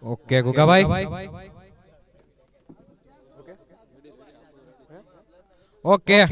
Okay Guga भाई। Okay.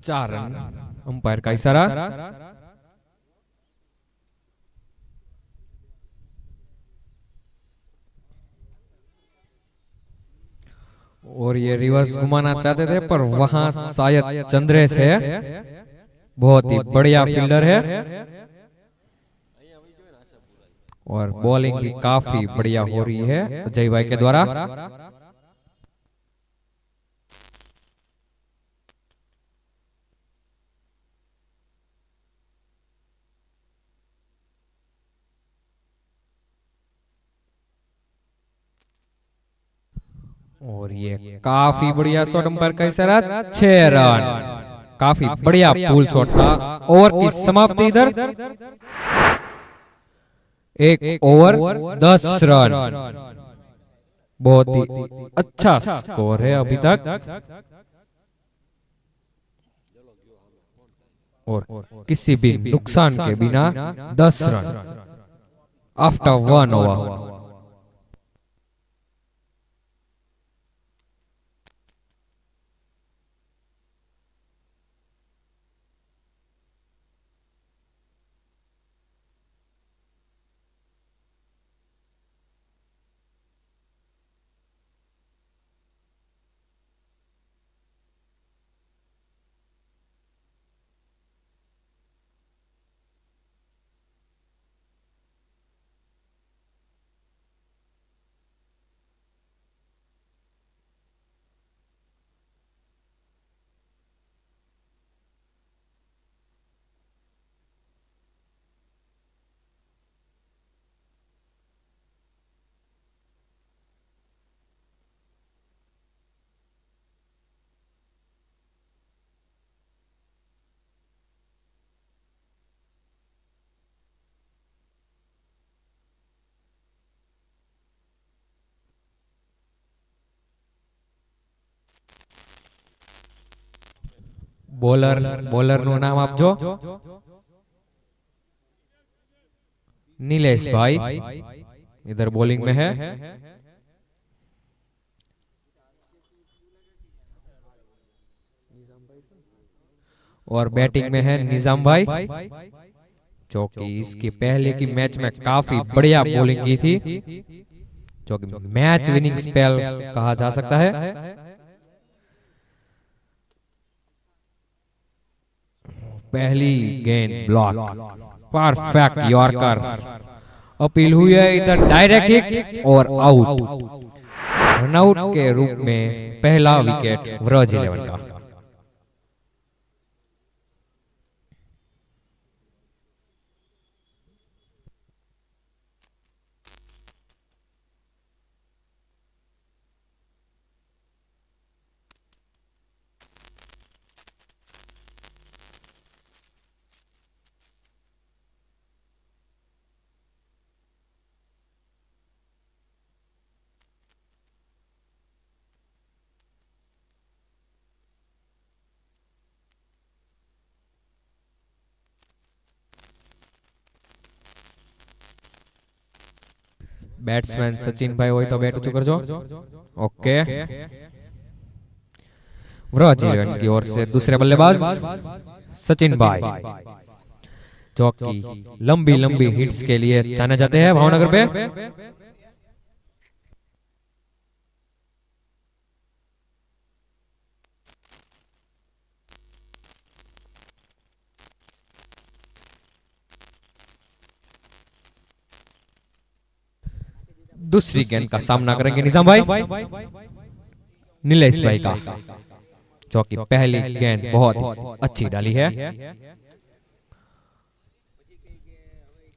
चार run umpire का इशारा। और ये रिवर्स घुमाना चाहते थे पर वहां शायद चंद्रेश है, बहुत ही बढ़िया फील्डर है और बॉलिंग भी काफी बढ़िया हो रही है अजय भाई के द्वारा। और ये काफी बढ़िया शॉट अंपायर का इशारा, 6 रन। काफी बढ़िया पुल शॉट था। ओवर की समाप्ति इधर, 1 ओवर 10 रन। बहुत ही अच्छा स्कोर है अभी तक और किसी भी नुकसान के बिना 10 रन आफ्टर 1 ओवर। બોલર બોલરનું નામ આપજો। नीलेश भाई इधर बॉलिंग में है और बैटिंग में है निजाम भाई, जो कि इसकी पहले की मैच में काफी बढ़िया बॉलिंग की थी, जो कि मैच विनिंग स्पेल कहा जा सकता है। पहली गेंद ब्लॉक, परफेक्ट यॉर्कर। अपील हुई है इधर डायरेक्ट हिट और आउट। रनआउट के रूप में पहला विकेट व्रज 11 का। બેટ્સમેન સચિનભાઈ હોય તો બેટ ઊંચું કરજો. ओके. व्रज इलेवन की ओर से दूसरे बल्लेबाज सचिन भाई, जो कि लंबी लंबी हिट्स के लिए जाने जाते हैं भावनगर पे. दूसरी गेंद का सामना करेंगे निजाम भाई, नीलेश भाई का, जो कि पहली गेंद बहुत अच्छी डाली है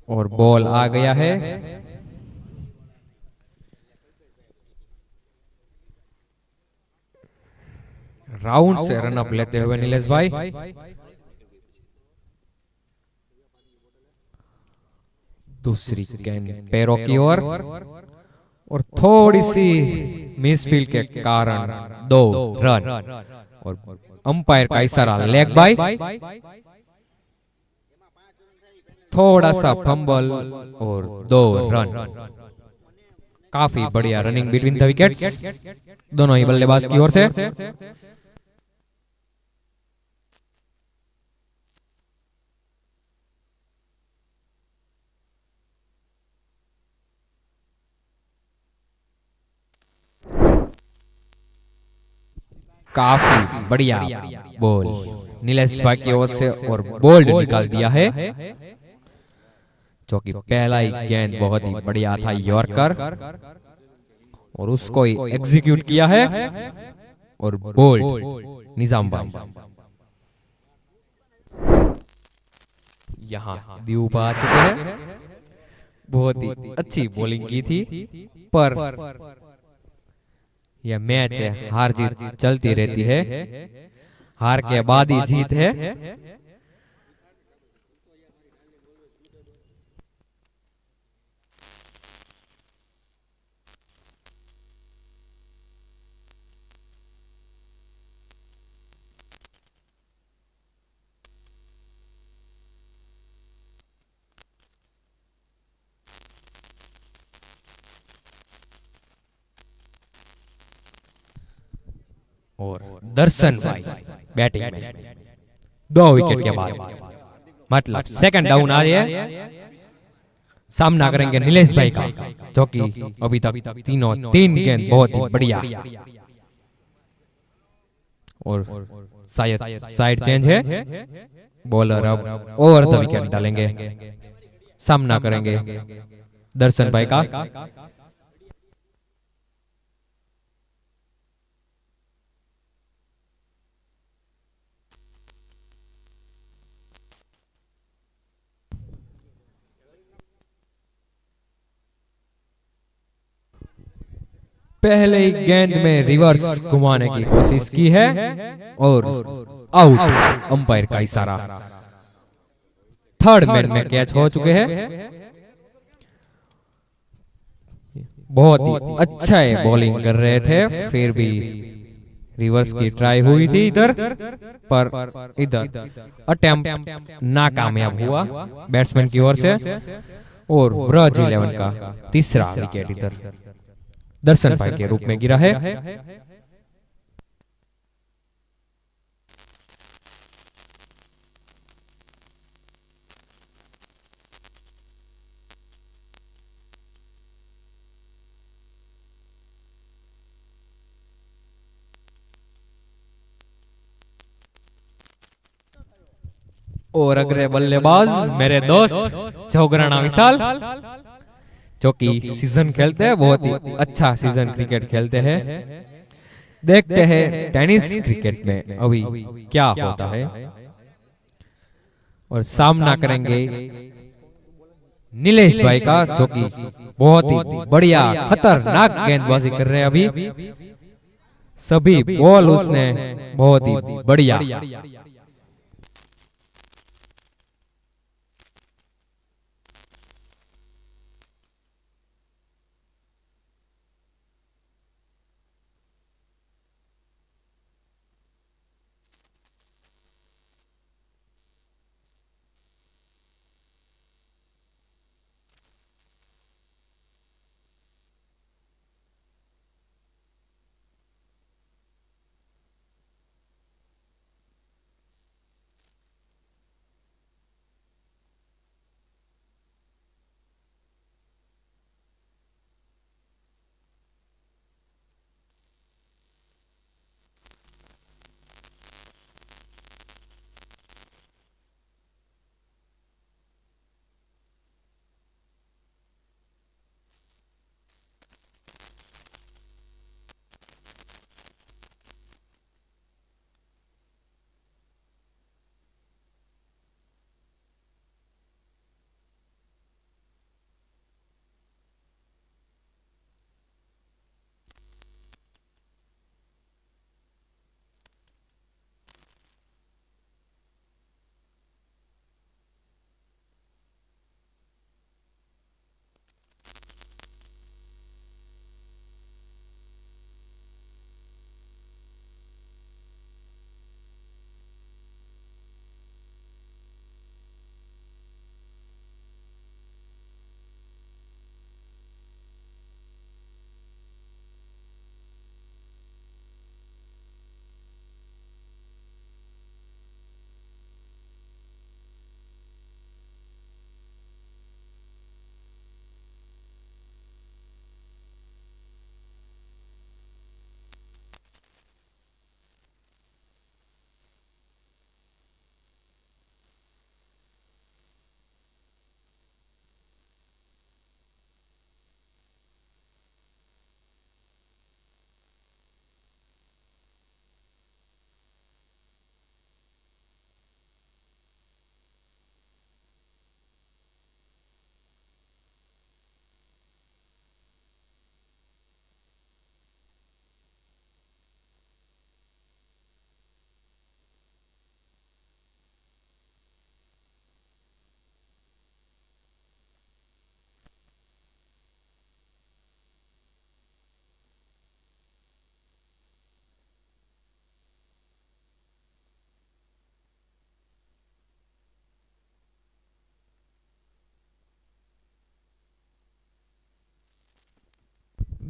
और बॉल आ गया है. राउंड से रनअप लेते हुए नीलेश भाई. दूसरी गेंद पैरों की ओर और थोड़ी सी मिसफील्ड के कारण 2 रन और अंपायर का इशारा लेग बाय. थोड़ा सा फंबल और 2 रन. काफी बढ़िया रनिंग बिटवीन द विकेट्स दोनों ही बल्लेबाज की ओर से. काफी बढ़िया बॉल नीलेश भाई की ओर से और बोल्ड निकाल दिया है, जो कि पहला ही गेंद बहुत ही बढ़िया था यॉर्कर और उसको ही एग्जीक्यूट किया है और बोल्ड निजाम भाई. यहाँ दीप आ चुके हैं. बहुत ही अच्छी बॉलिंग की थी, पर यह मैच है, हार जीत चलती रहती है. हार के बाद ही जीत है. और दर्शन भाई बैटिंग में 2 विकेट के बाद, मतलब सेकंड डाउन आ है. सामना करेंगे नीलेश भाई का, जो कि अभी तक 3 गेंद बहुत ही बढ़िया और शायद साइड चेंज है. बॉलर अब ओवर द विकेट डालेंगे. सामना करेंगे दर्शन भाई का. पहले ही गेंद में रिवर्स घुमाने की कोशिश की है और आउट. अंपायर का इशारा. थर्ड मैन में कैच हो चुके हैं. बहुत ही अच्छा है बॉलिंग कर रहे थे, फिर भी रिवर्स की ट्राई हुई थी इधर, पर इधर अटेम्प्ट नाकामयाब हुआ बैट्समैन की ओर से और व्रज 11 का तीसरा विकेट इधर दर्शन भाई के रूप में गिरा है. और अगले बल्लेबाज मेरे दोस्त चौगराना विशाल, जो कि सीजन खेलते हैं, बहुत ही अच्छा सीजन क्रिकेट खेलते हैं. देखते हैं टेनिस क्रिकेट में अभी क्या होता है. और सामना करेंगे नीलेश भाई का, जो कि बहुत ही बढ़िया खतरनाक गेंदबाजी कर रहे हैं अभी. सभी बॉल उसने बहुत ही बढ़िया.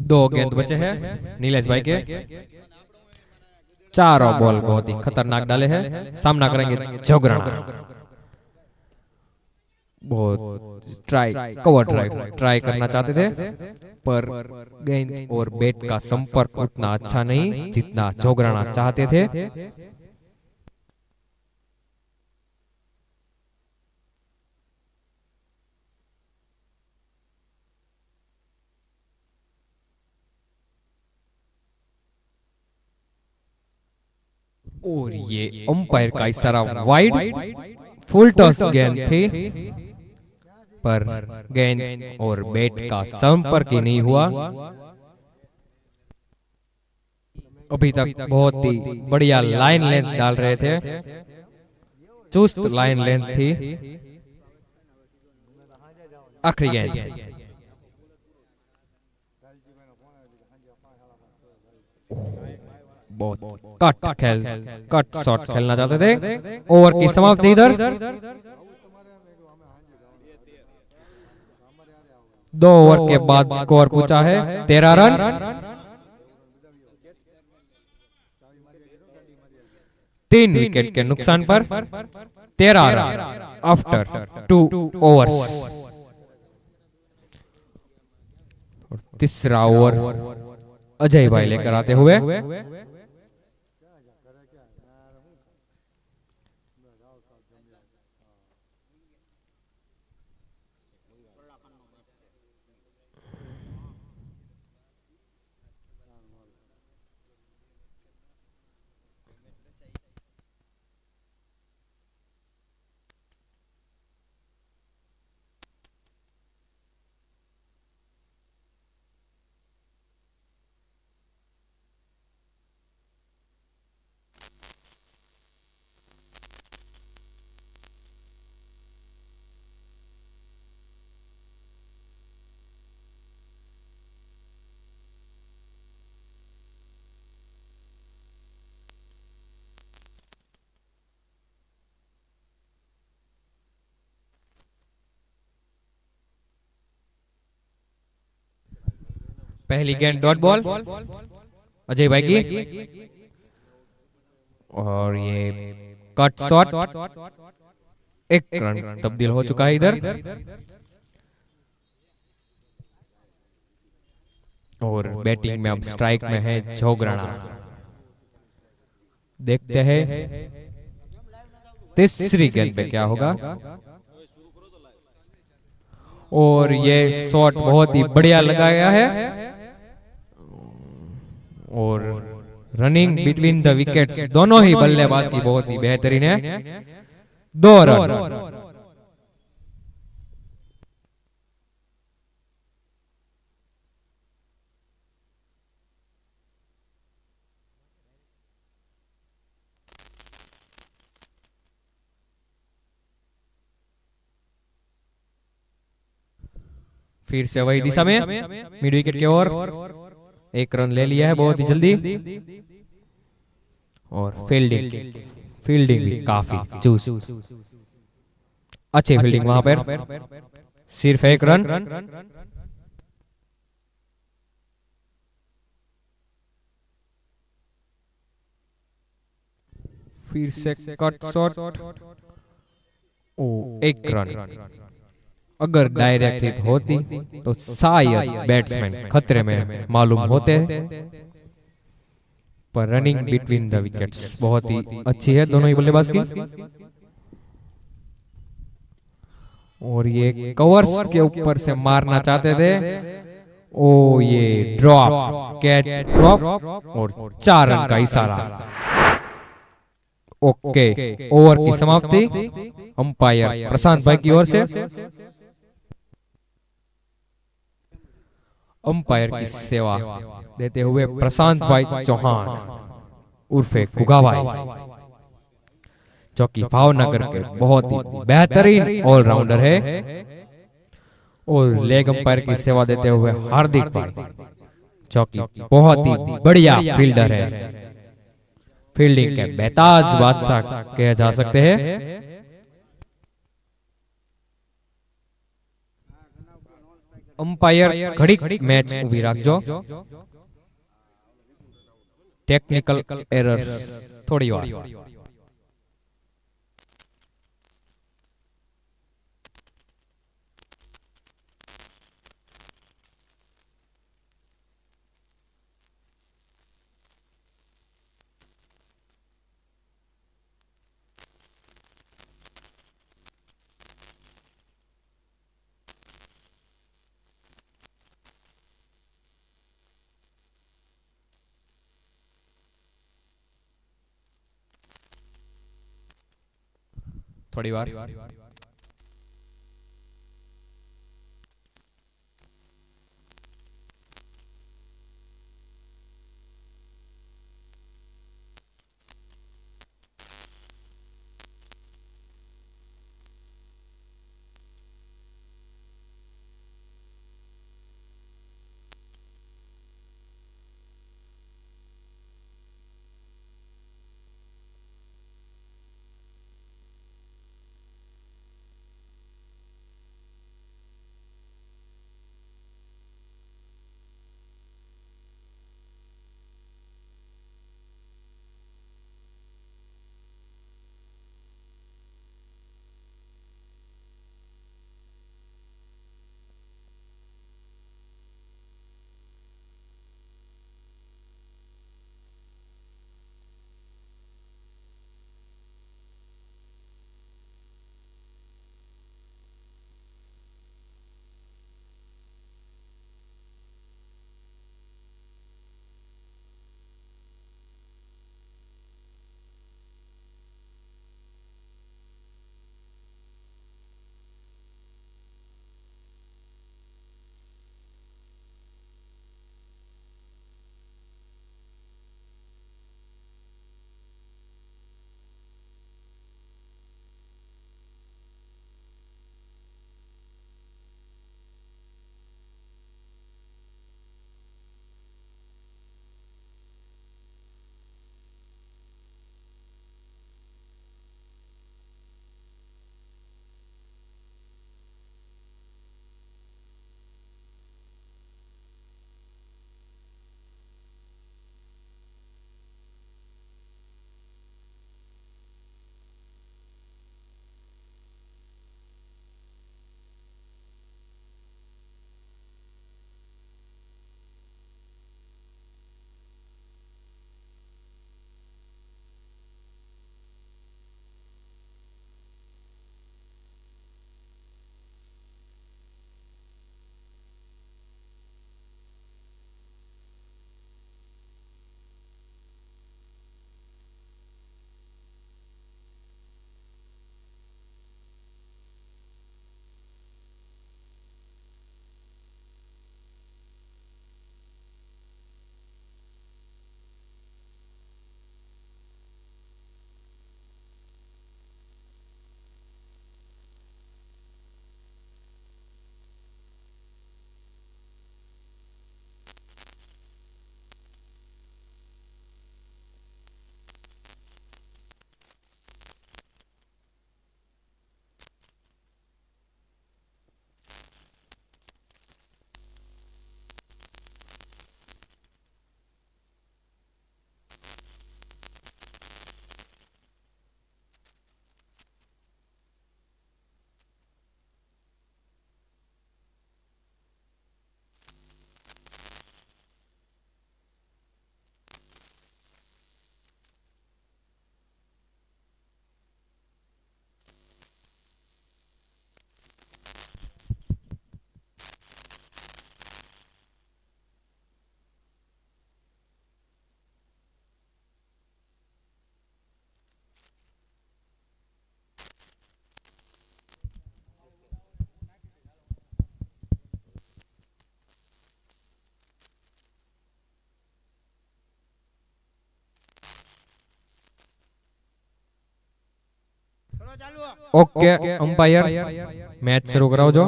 दो गेंद बचे हैं नीलेश भाई के। चारों बॉल बहुत ही खतरनाक डाले हैं। सामना करेंगे जोगराना। बहुत कवर ड्राइव ट्राई करना चाहते थे, पर गेंद और बैट का संपर्क उतना अच्छा नहीं जितना जोगराना चाहते थे। और ये अंपायर का इशारा वाइड, फुल टॉस गेंद थी, पर गेंद और बैट का संपर्क ही नहीं हुआ। अभी तक बहुत ही बढ़िया लाइन लेंथ डाल रहे थे, चुस्त लाइन लेंथ थी। आखिरी गेंद बहुत कट शॉट खेलना चाहते थे। ओवर की समाप्ति इधर। 2 ओवर के बाद स्कोर पूछा है 13 रन। 3 विकेट के नुकसान पर 13 रन आफ्टर 2 ओवर्स। तीसरा ओवर अजय भाई लेकर आते हुए। पहली गेंद डॉट बॉल अजय भाई की, और ये कट शॉट। 1 रन तब्दील हो चुका है इधर। और बैटिंग में अब स्ट्राइक में है जोगराना। देखते हैं तीसरी गेंद पे क्या होगा। और ये शॉट बहुत ही बढ़िया लगाया है, और रनिंग बिटवीन द विकेट्स दोनों ही बल्लेबाज की बहुत ही बेहतरीन है। 2 रन। फिर से वही दिशा में मिड विकेट की ओर 1 रन ले लिया है बहुत ही जल्दी। और फील्डिंग भी काफी चुस्त, अच्छी फील्डिंग वहां पर। सिर्फ 1 रन। फिर से कट शॉट। ओ 1 रन। अगर डायरेक्ट हिट होती तो शायद बैट्समैन खतरे में मालूम होते, पर रनिंग बिटवीन द विकेट्स बहुत ही अच्छी है दोनों ही बल्लेबाज की। और ये कवर्स के ऊपर से मारना चाहते थे। ओ ये ड्रॉप, कैच ड्रॉप, और 4 रन का इशारा। ओके, ओवर की समाप्ति अंपायर प्रशांत भाई की ओर से। अंपायर की सेवा देते हुए प्रशांत भाई चौहान उर्फे गुगाभाई, जो कि भावनगर के बहुत ही बेहतरीन ऑलराउंडर है। और लेग अंपायर की सेवा देते हुए हार्दिक भाई, जो कि बहुत ही बढ़िया फील्डर है, फील्डिंग के बेताज बादशाह कहे जा सकते हैं। अंपायर घड़ीक मैच उभी राखजो। टेक्निकल एरर थोड़ी वार। थोड़ी वार। ओके अंपायर मैच शुरू कराओ जो।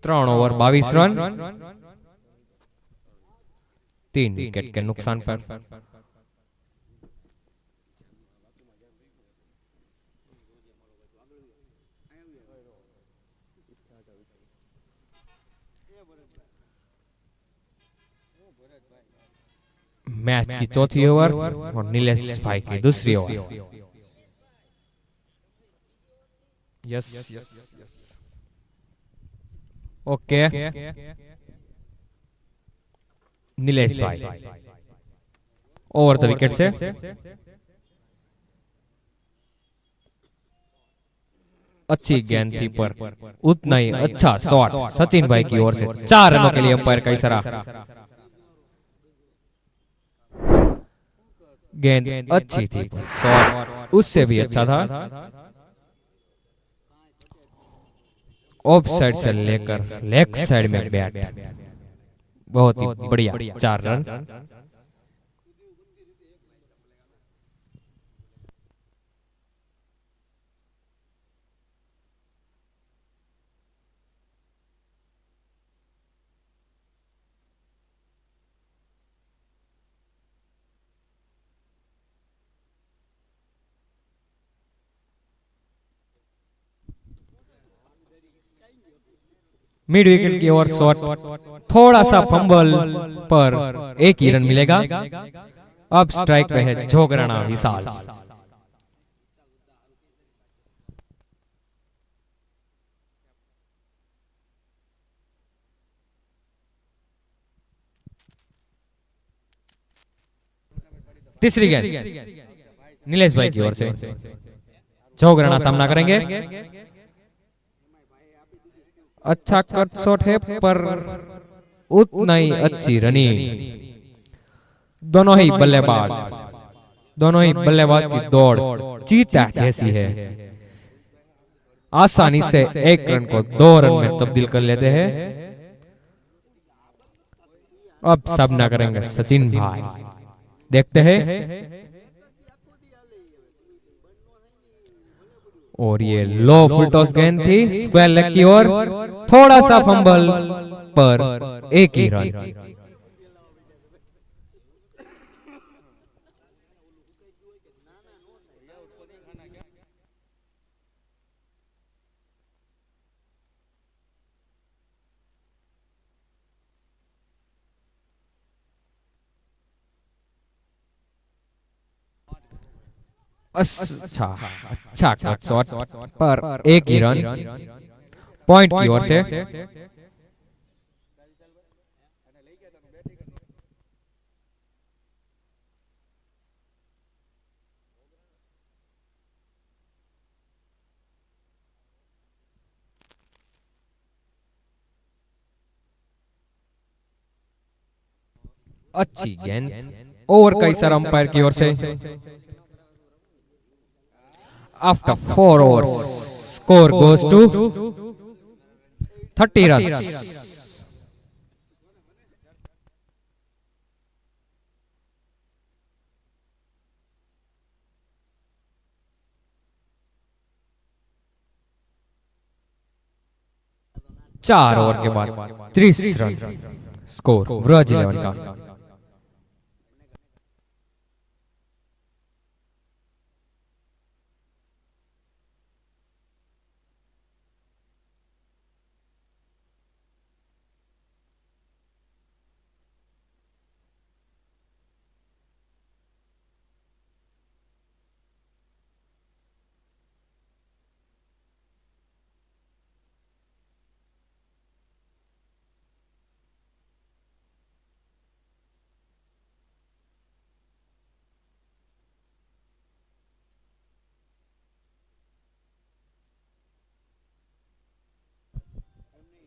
3 ओवर 22 रन, 3 विकेट के नुकसान पर। मैच की चौथी ओवर और नीलेश भाई की दूसरी over. Yes yes yes. Okay, Nilesh भाई ओवर द विकेट से अच्छी गेंद थी, पर उतना ही अच्छा शॉट सचिन भाई की ओर से 4 रनों के लिए अंपायर का इशारा। गेंद अच्छी थी, शॉट उससे भी अच्छा था। ऑफ साइड से लेकर लेग साइड में बैट, बहुत ही बढ़िया 4 रन। मिड विकेट की ओर शॉट, थोड़ा सा फंबल पर 1 ही रन मिलेगा। अब स्ट्राइक पे है जोगराना विशाल। तीसरी गेंद नीलेश भाई की ओर से, जोगराना सामना करेंगे। अच्छा कट शॉट है, पर उतना ही अच्छी रनिंग। दोनों ही बल्लेबाज की दौड़ चीता जैसी है। आसानी से 1 रन को 2 रन में तब्दील कर लेते हैं। अब सामना करेंगे सचिन भाई, देखते हैं। और ये लो फुल टॉस गेंद थी स्क्वायर लेग की ओर, थोड़ा सा फंबल पर 1 ही रन। अच्छा अच्छा कट शॉट पर 1 ही रन पॉइंट की ओर से। अच्छी गेंद ओवर का इशारा अंपायर की ओर से। After 4 overs score goes to 30 runs। 4 over के बाद 30 रन स्कोर ब्रज 11 का।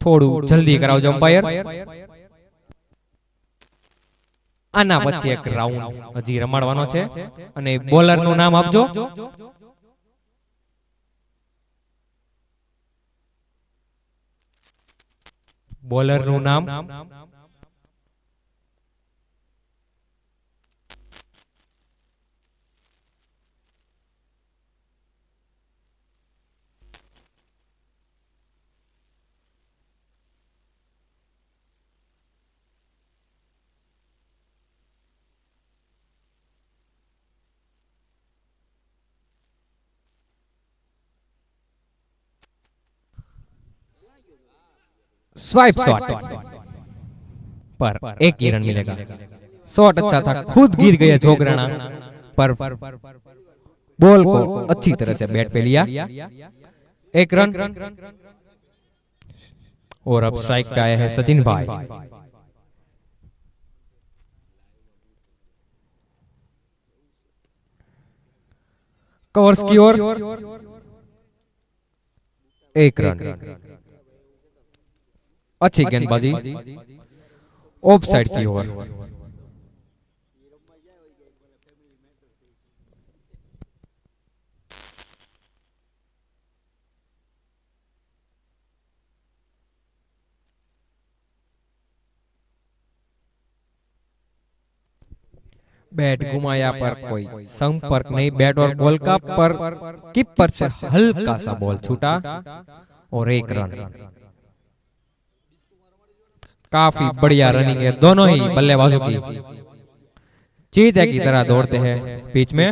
થોડું જલ્દી કરાવજો અમ્પાયર। આના પછી એક રાઉન્ડ હજી રમાડવાનો છે અને બોલર નું નામ આપજો। બોલર નું નામ स्वाइप शॉट पर एक ही रन मिलेगा। शॉट अच्छा था, खुद गिर गया जोगराना, पर बॉल को अच्छी तरह से बैट पे लिया। एक रन। और अब स्ट्राइक पे आए हैं सचिन भाई। कवर्स की ओर एक रन। अच्छी गेंदबाजी ऑफ साइड की ओर। बैट घुमाया पर कोई संपर्क नहीं बैट और बॉल का, पर कीपर से हल्का सा बॉल छूटा और एक रन। काफी बढ़िया रनिंग है दोनों ही बल्लेबाजों की। चीते की तरह दौड़ते हैं पिच में।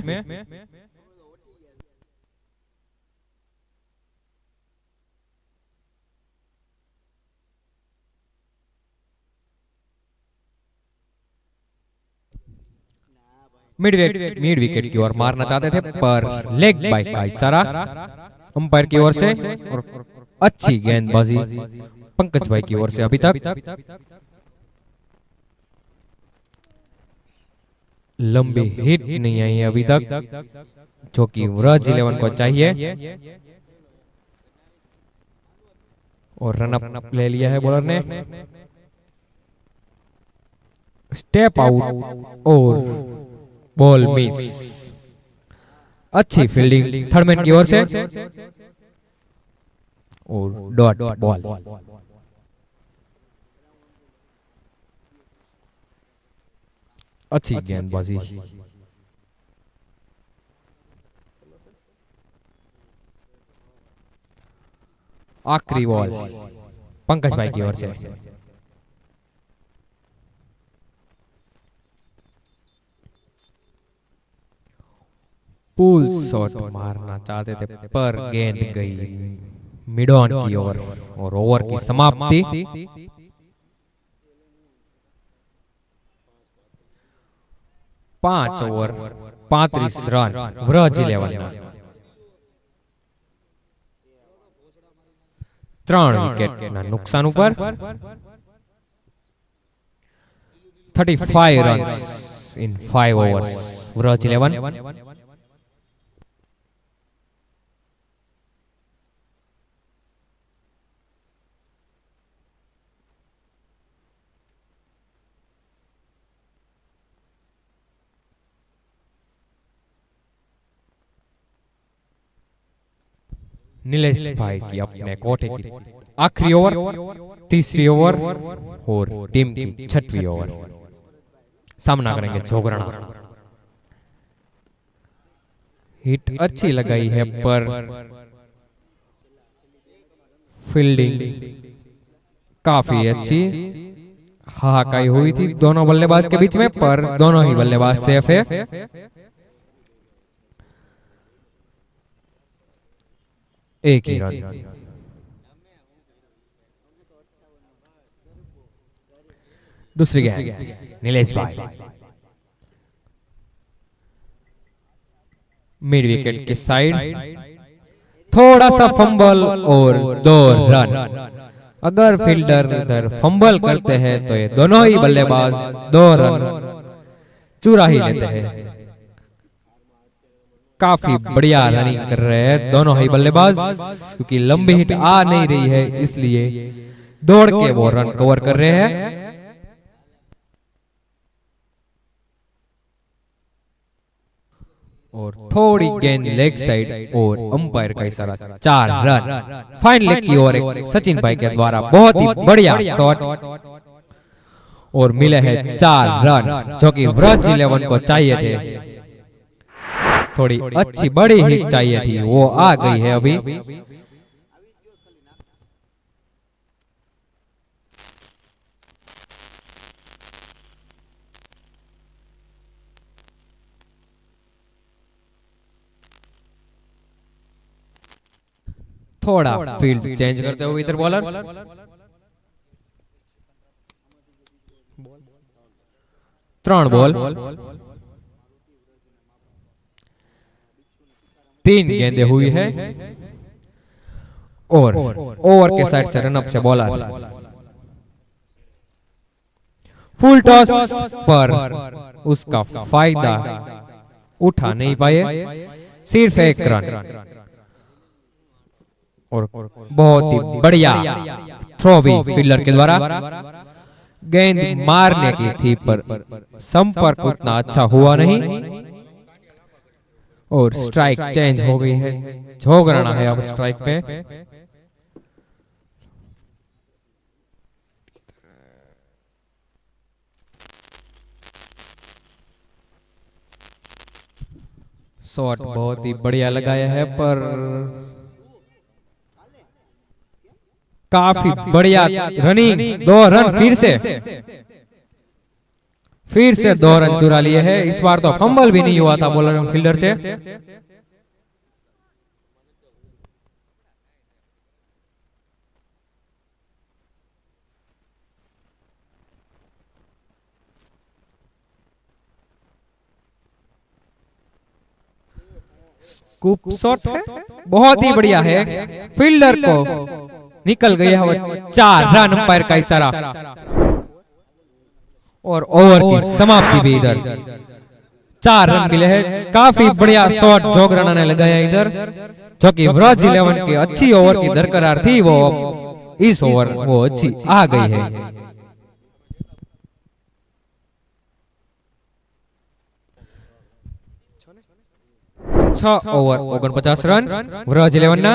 मिड विकेट की ओर मारना चाहते थे, पर लेग बाइक का इशारा अंपायर की ओर से। और अच्छी गेंदबाजी पंकज भाई की ओर से। अभी तक लंबी हिट नहीं आई है अभी तक, जो कि व्रज 11 को चाहिए। और रन अप ले लिया है बॉलर ने। स्टेप आउट और बॉल मिस। अच्छी फील्डिंग थर्डमैन की ओर से और डॉट बॉल। अच्छी गेंदबाजी। आखिरी बॉल पंकज भाई की ओर से। पुल शॉट मारना चाहते थे, पर गेंद गई मिड ऑन की ओर और ओवर की समाप्ति। 5 ओवर 35 रन व्रज 11। 3 विकेट ना नुकसान ऊपर 35 runs in 5 overs Vraj 11। Nilesh भाई की अपने कोटे की आखिरी ओवर, तीसरी ओवर और टीम की छठवीं ओवर। सामना करेंगे जोगराना। हिट अच्छी लगाई है, पर फील्डिंग काफी अच्छी हाहाकारी हुई थी दोनों बल्लेबाज के बीच में, पर दोनों ही बल्लेबाज सेफ है। एक ही रन। दूसरी गेंद नीलेश भाई। मिड विकेट के साइड थोड़ा सा फंबल और 2 रन। अगर फील्डर इधर फंबल करते हैं तो ये दोनों ही बल्लेबाज 2 रन चुरा ही लेते हैं। काफी बढ़िया रनिंग कर रहे हैं दोनों ही बल्लेबाज, क्योंकि लंबी हिट आ नहीं रही है, इसलिए दौड़ के वो रन कवर कर रहे हैं। और थोड़ी गेंद लेग साइड और अंपायर का इशारा 4 रन। फाइनल की ओर एक सचिन भाई के द्वारा बहुत ही बढ़िया शॉट और मिले हैं 4 रन, जो कि व्रज 11 को चाहिए थे। थोड़ी अच्छी बड़ी हिट चाहिए थी, वो आ गई है अभी। थोड़ा फील्ड चेंज करते हुए इधर बॉलर। 3 बॉल, 3 गेंदें हुई है और ओवर के साइड से रनअप से बॉलर फुल टॉस पर उसका फायदा उठा नहीं पाए, सिर्फ 1 रन। और बहुत ही बढ़िया थ्रो भी फील्डर के द्वारा, गेंद मारने की थी पर संपर्क उतना अच्छा हुआ नहीं और स्ट्राइक चेंज हो गई है। झोंक रहा है अब स्ट्राइक पे। शॉट बहुत ही बढ़िया लगाया है पर काफी बढ़िया रनिंग, 2 रन फिर से 2 रन चुरा लिए हैं। इस बार तो फंबल भी नहीं हुआ था बॉलर फील्डर से। स्कूप शॉट है, बहुत ही बढ़िया है, फील्डर को निकल गया है। 4 रन, अंपायर का इशारा और ओवर की समाप्ति भी इधर। 4 रन मिले हैं। काफी बढ़िया शॉट जोग राणा ने लगाया इधर, जो कि व्रज 11 की अच्छी ओवर की दरकार थी, वो इस ओवर वो अच्छी आ गई है। 6 ओवर 49 रन व्रज 11 ना।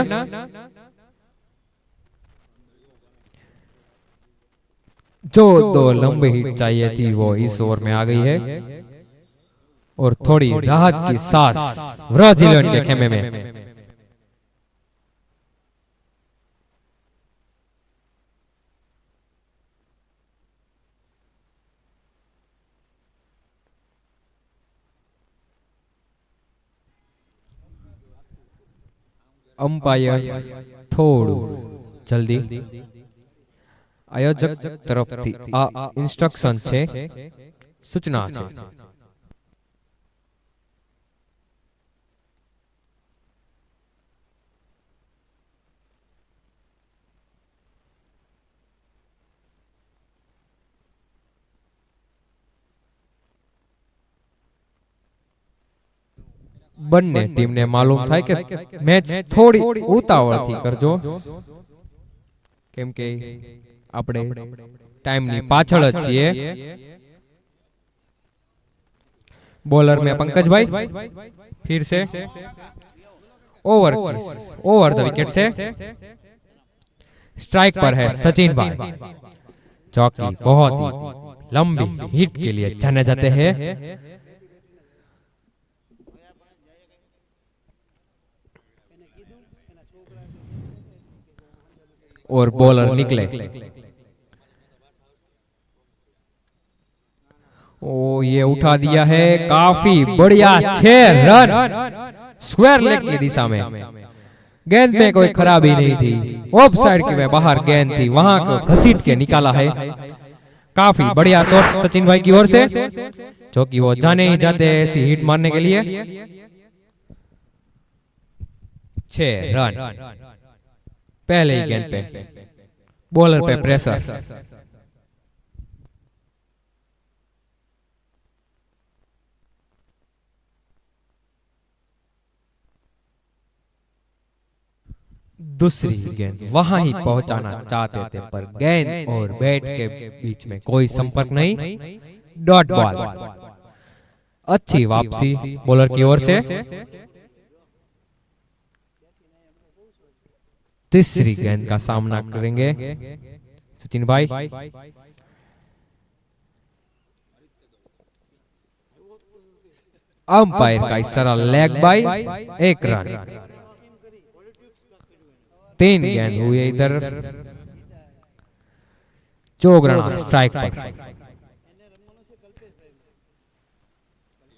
जो 2 लंबी हिट चाहिए थी वो इस ओवर में आ गई है और थोड़ी राहत की सांस व्रज 11 के खेमे में। अंपायर થોડું જલ્દી આયોજક તરફથી આ ઇન્સ્ટ્રક્શન છે, સૂચના છે। બંને ટીમને માલુમ થાય કે મેચ થોડી ઉતાવળથી કરજો, કેમ કે આપણે ટાઈમની પાછળ જ છીએ। बॉलर में पंकज भाई फिर से ओवर द विकेट से स्ट्राइक पर है सचिन भाई, जो कि बहुत ही लंबी हिट के लिए जाने जाते हैं। और बॉलर निकले, ओ ये उठा दिया है, काफी बढ़िया 6 रन स्क्वायर लेग की दिशा में। गेंद में कोई खराबी नहीं थी, ऑफ साइड की बाहर गेंद थी, वहां को घसीट के निकाला है। काफी बढ़िया शॉट सचिन भाई की ओर से, जो कि वो जाने ही जाते हैं ऐसी हिट मारने के लिए। 6 रन पहले ही गेंद पे, बॉलर पे प्रेशर। दूसरी गेंद वहां ही पहुंचाना चाहते थे, पर गेंद और बैट के बीच में कोई संपर्क नहीं, डॉट बॉल। अच्छी वापसी बॉलर की ओर से। तीसरी गेंद का सामना करेंगे सचिन भाई। अंपायर का इशारा लेग बाय, 1 रन। 3 गेंद हुई इधर, चौगराना स्ट्राइक पर।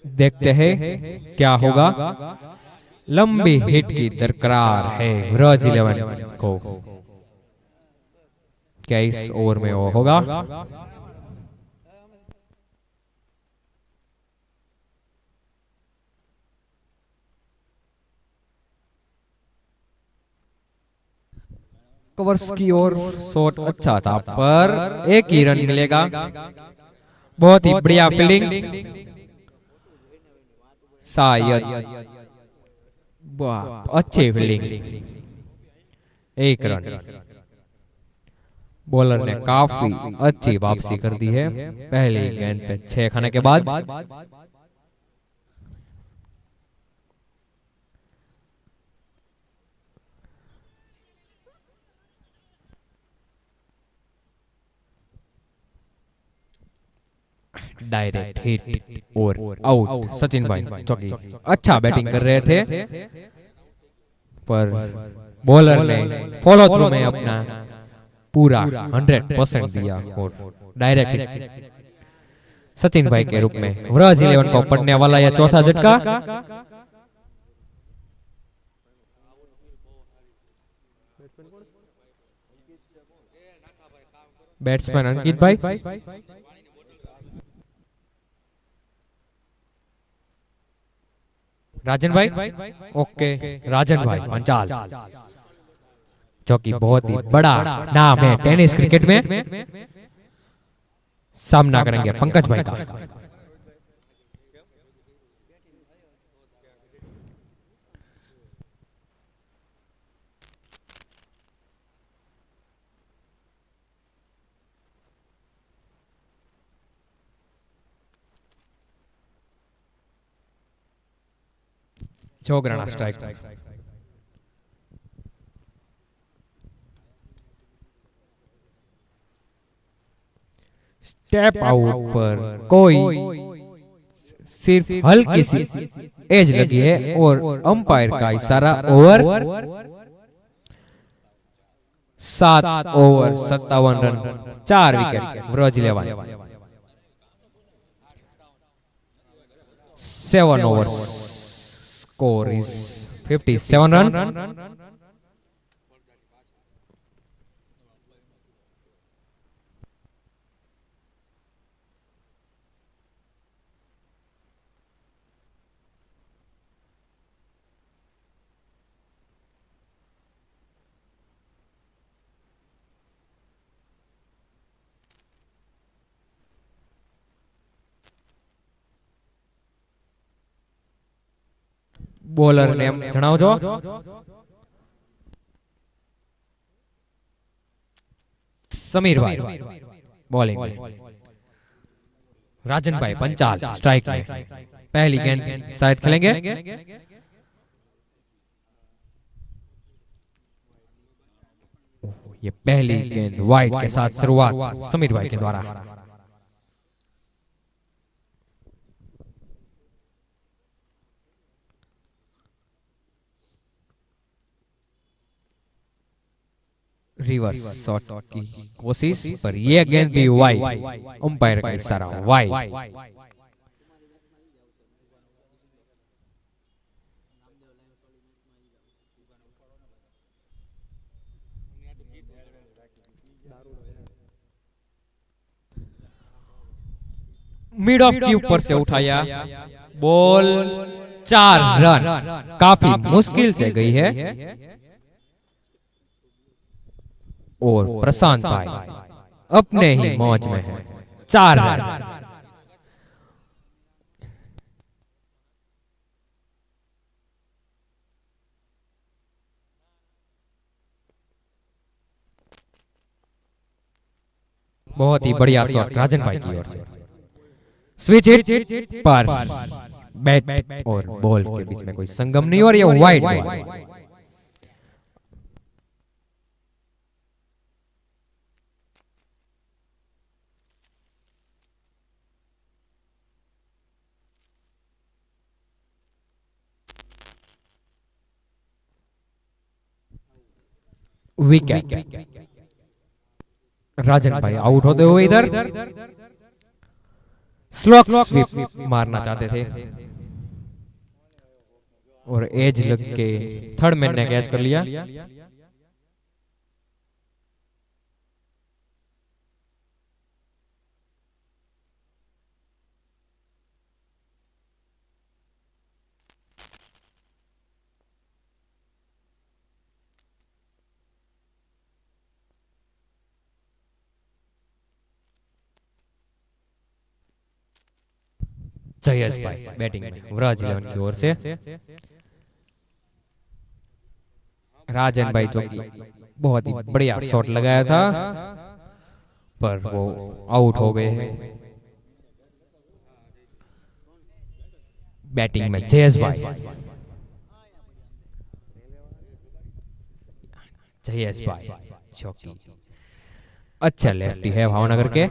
देखते हैं क्या होगा। लंबी हिट की दरकार है व्रज 11 को, क्या इस ओवर में वो होगा? कवर्स की ओर शॉट अच्छा था, पर एक ही रन मिलेगा। बहुत ही बढ़िया फील्डिंग, शायद वाह अच्छी फील्डिंग, एक रन। बॉलर ने काफी अच्छी वापसी कर दी है पहली गेंद पे 6 खाने के बाद। डायरेक्ट हिट और आउट सचिन भाई, जो कि अच्छा बैटिंग कर रहे थे, पर बॉलर ने फॉलो थ्रू में अपना पूरा 100% दिया और डायरेक्ट हिट सचिन भाई के रूप में व्रज 11 को पड़ने वाला यह चौथा झटका। बैट्समैन अंकित भाई, राजन भाई, ओके राजन भाई पंचाल, जो कि बहुत ही बड़ा नाम है टेनिस क्रिकेट में, सामना करेंगे पंकज भाई का। चौगराना स्ट्राइक, स्टेप आउट पर कोई सिर्फ हल्की सी एज लगी है और अंपायर का इशारा over. 7 over 57 run, 4 wicket Vraj 11। 7 over score is 57 run. Bowler name જણાવજો। समीर भाई बॉलिंग में, राजन भाई पंचाल स्ट्राइक में। पहली गेंद शायद खेलेंगे। ये पहली गेंद वाइड के साथ शुरुआत समीर भाई के द्वारा। रिवर्स शॉट की कोशिश, पर यह गेंद भी वाइड, अंपायर का इशारा वाइड। मिड ऑफ के ऊपर से उठाया बॉल, 4 रन, काफी मुश्किल से गई है और प्रशांत भाई अपने ही मौज में है, 4 रन। बहुत ही बढ़िया शॉट राजन भाई की ओर से। स्विच हिट पर बैट और बॉल के बीच में कोई संगम नहीं और ये वाइड बॉल। विकेट, राजन भाई आउट होते हुए इधर स्लॉक स्वीप मारना चाहते थे और एज लग के थर्ड मैन ने कैच कर लिया। जयेश भाई बैटिंग में व्रज 11 की ओर से। राजन भाई जो कि बहुत ही बढ़िया शॉट लगाया था पर वो आउट हो गए हैं। बैटिंग में जयेश भाई, जयेश भाई जो कि अच्छा लेफ्टी है भावनगर के,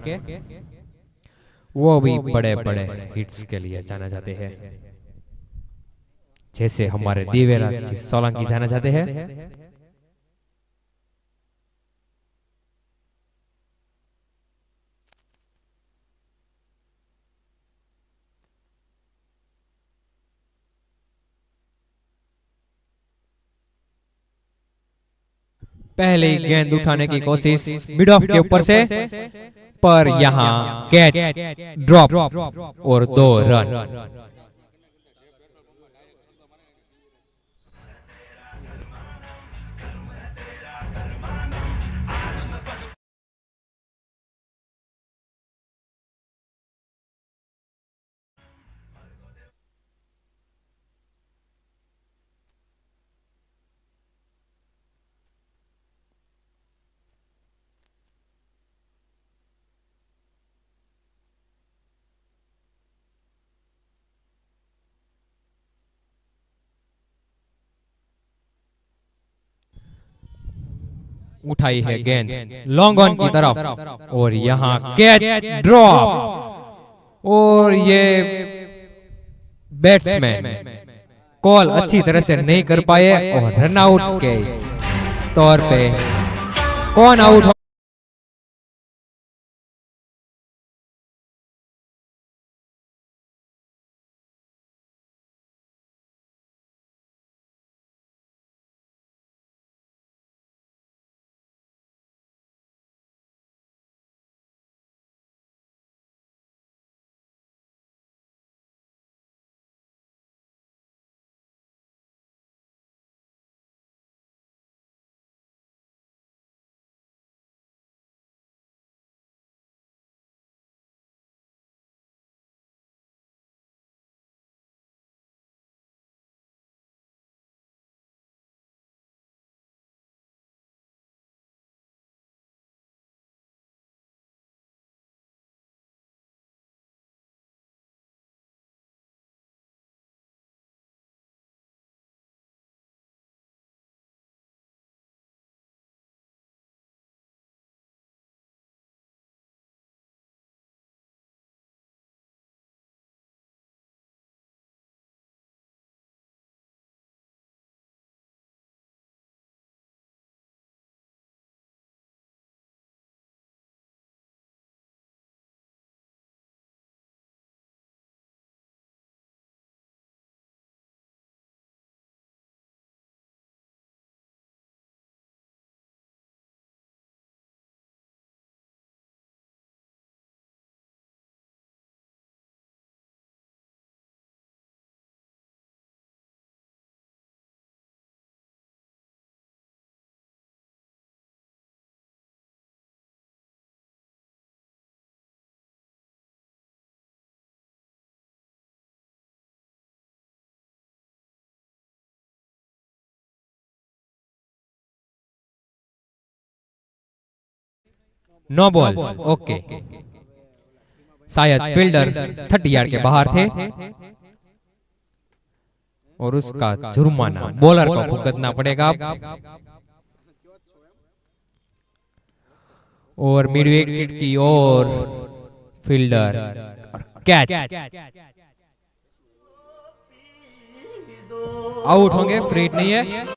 वो भी बड़े बड़े हिट्स के लिए जाना जाते हैं, जैसे हमारे दिव्यराज सोलंकी जाना जाते हैं। पहले ही गेंद उठाने की कोशिश मिड ऑफ के ऊपर से, पर यहाँ कैच ड्रॉप और 2 रन। उठाई है गेंद लॉन्ग ऑन की तरफ और यहाँ कैच ड्रॉप, और ये बैट्समैन कॉल अच्छी तरह से नहीं कर पाए और रन आउट के तौर पे कौन आउट हो। No ball, okay. शायद फील्डर 30 यार्ड के बाहर थे और उसका जुर्माना बॉलर को भुगतना पड़ेगा। और मिड विकेट की ओर फील्डर कैच, आउट होंगे, फ्री नहीं है।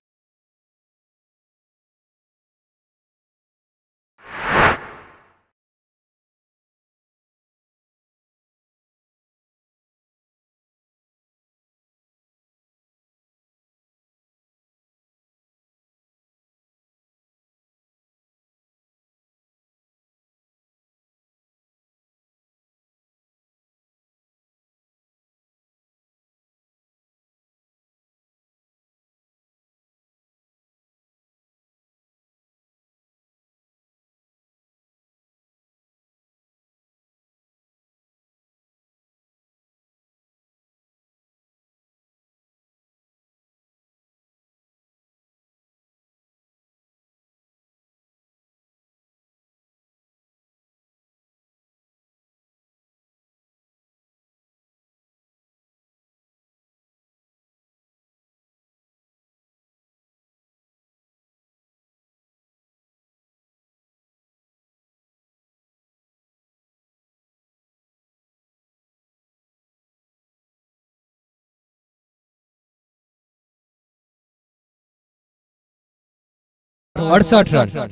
8 68 रन,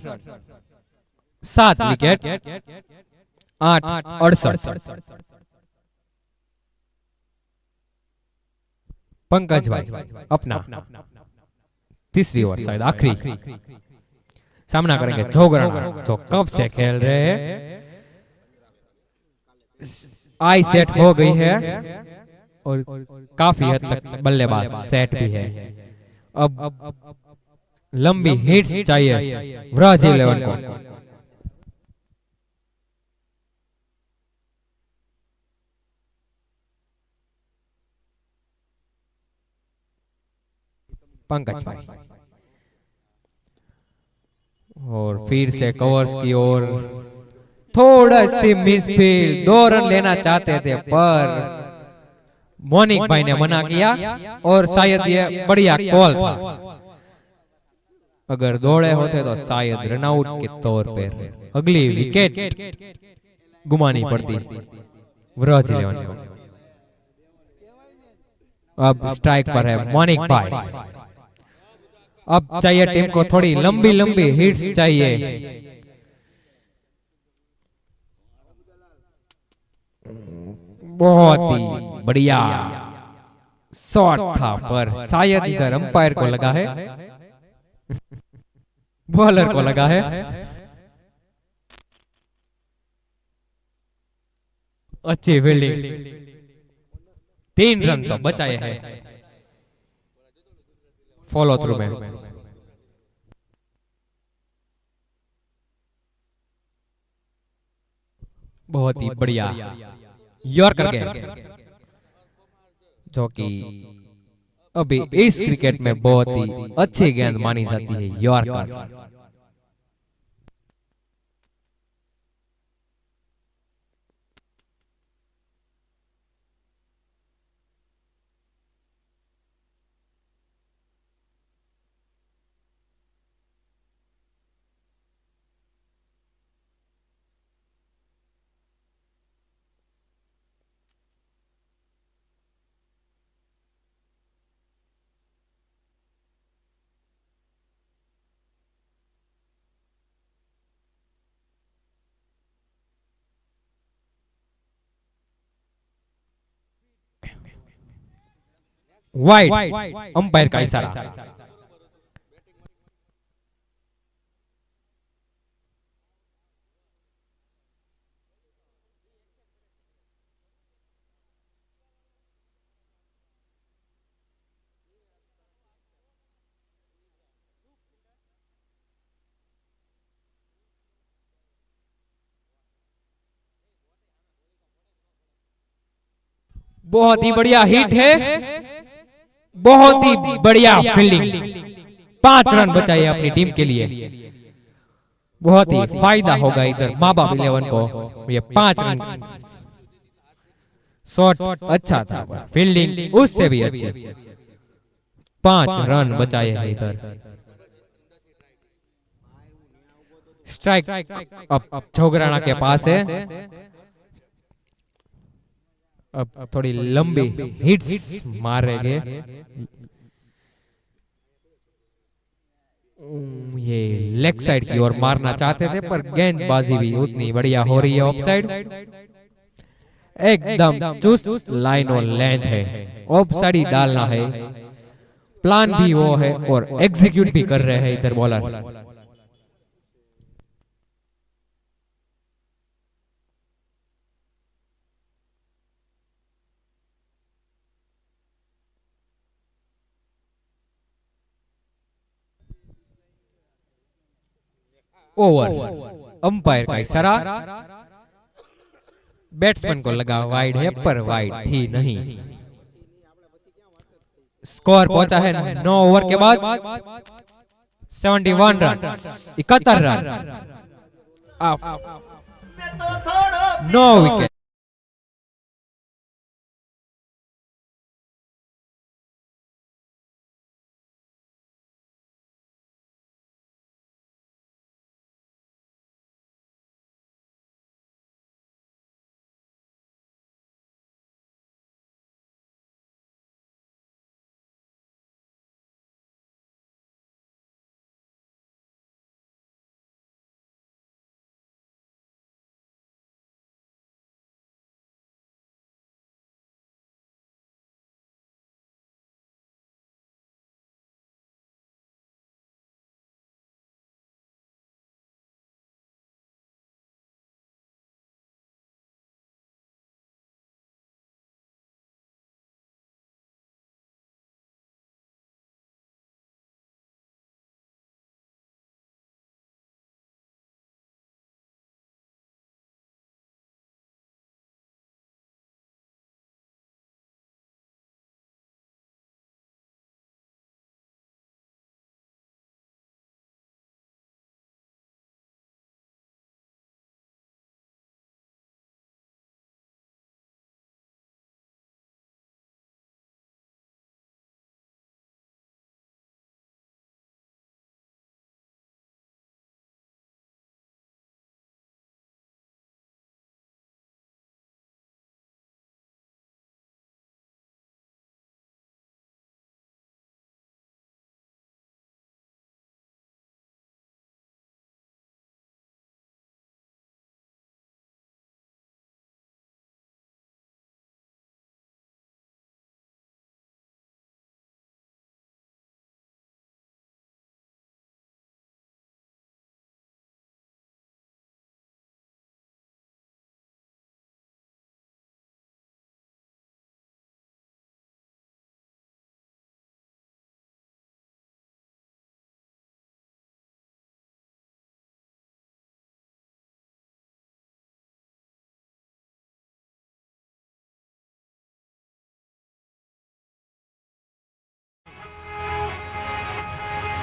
7 विकेट, 8 68। पंकज भाई अपना तीसरी ओवर शायद आखिरी सामना करेंगे जोगराना, जो कब से खेल रहे हैं। आई सेट हो गई है और काफी हद तक बल्लेबाज सेट भी है। अब लंबी हिट्स चाहिए व्रज 11 को। पंकज भाई और फिर से कवर्स की ओर, थोड़ा सी मिसफील्ड, 2 रन लेना चाहते थे पर मोनिक भाई ने मना किया और शायद ये बढ़िया कॉल था। अगर दौड़े होते तो शायद रनआउट के तौर पर अगली विकेट गुमानी पड़ती व्रज 11 को। अब स्ट्राइक पर है मोनिक भाई। अब चाहिए टीम को थोड़ी लंबी लंबी हिट्स चाहिए। बहुत ही बढ़िया शॉट था पर शायद इधर अंपायर को लगा है, बॉलर को लगा है। अच्छी फील्डिंग, 3 रन तो बचाए हैं फॉलो थ्रू में। बहुत ही बढ़िया यॉर्कर गेंद, जो कि अभी इस क्रिकेट में बहुत ही अच्छी गेंद मानी जाती है यॉर्कर। वाइड, अंपायर का इशारा। बहुत ही बढ़िया हिट है, बहुत ही बढ़िया फील्डिंग, 5 रन बचाए अपनी टीम के लिए। बहुत ही फायदा होगा इधर माँ बाप 11 को, ये 5 रन। शॉट अच्छा था, फील्डिंग उससे भी अच्छी, 5 रन बचाए हैं इधर। स्ट्राइक अब छोगराना के पास है। अब थोड़ी लंबी हिट्स मारेंगे। ये लेग साइड की ओर मारना चाहते थे पर गेंदबाजी भी उतनी बढ़िया हो रही है ऑफ साइड। एकदम चुस्त लाइन और लेंथ है, ऑफ साइड ही डालना है। प्लान भी वो है और एग्जीक्यूट भी कर रहे हैं इधर बॉलर। ओवर, अंपायर का इशारा, बैट्समैन को लगा वाइड है पर वाइड थी नहीं। स्कोर पहुंचा है 9 ओवर के बाद 71 रन, 71 रन, 9 विकेट।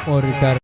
और इधर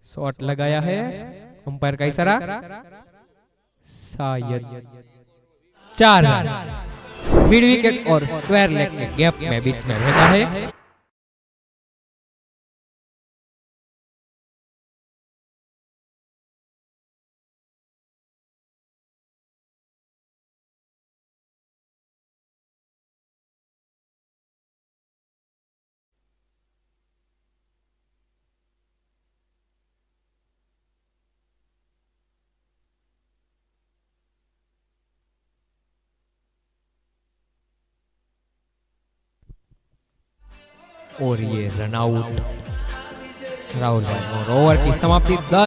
शॉट लगाया है अंपायर का इशारा, शायद 4 मिड विकेट और स्क्वायर लेग के गैप में बीच में रहता है। और ये रन आउट राहुल भाई, और ओवर की समाप्ति 10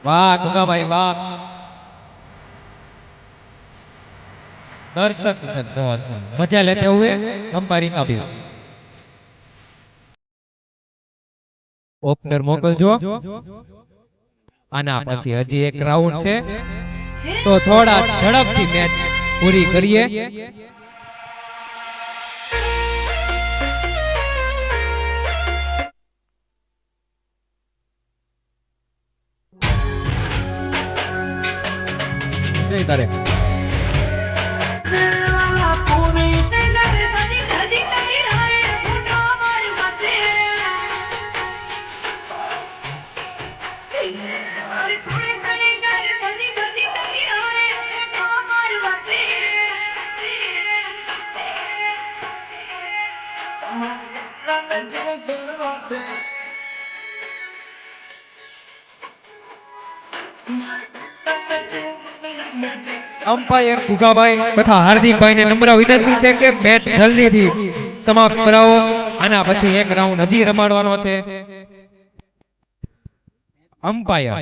वाह गुगा भाई वाह। दर्शक मजा लेते हुए अंपायरिंग आप्યું। ઓપનર મોકલજો। આના પછી હજી એક રાઉન્ડ છે તો થોડા ઝડપથી મેચ પૂરી કરીએ। જય તારે अंपायर गुगाभाई तथा हार्दिक भाई ने नम्र विनंती है कि मैच जल्दी थी समाप्त कराओ। आना પછી એક રાઉન્ડ હજી રમાડવાનો છે। अंपायर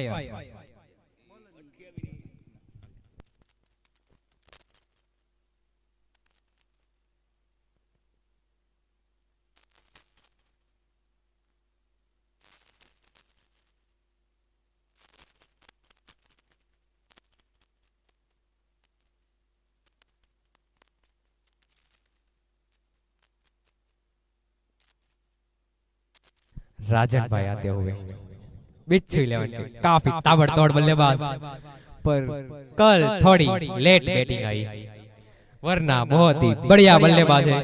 राजन भाई आते हुए। बिच्छू 11 के काफी ताबड़तोड़ बल्लेबाज, पर कल थोड़ी लेट बैटिंग आई, वरना बहुत ही बढ़िया बल्लेबाज है।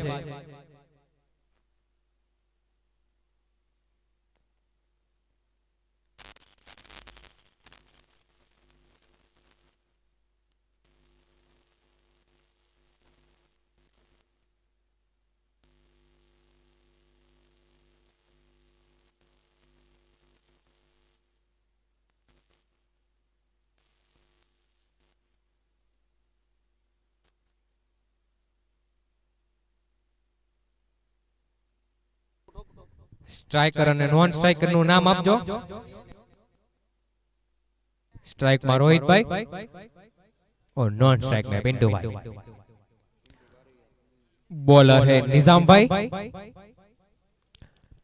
स्ट्राइकर और नॉन स्ट्राइकर નું નામ આપજો। स्ट्राइक में रोहित भाई और नॉन स्ट्राइक में पिंटू भाई। बॉलर है निजाम भाई।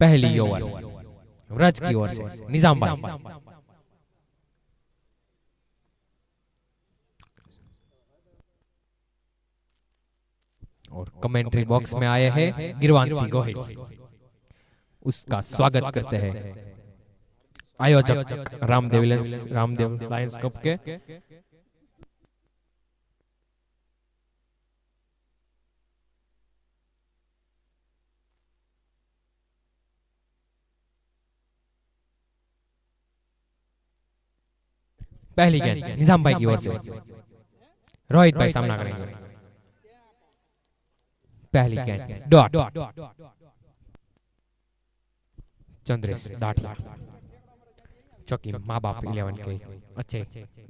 पहली ओवर व्रज की ओर से निजाम भाई। और कमेंट्री बॉक्स में आए हैं गिरवान सिंह गोहिल, उसका स्वागत करते हैं आयोजक रामदेव लायंस कप के। पहली गेंद निजाम भाई की ओर से, रोहित भाई सामना करेंगे। पहली गेंद डॉट, चंद्रेश दाठिया, चौकी माँ बाप 11 के अच्छे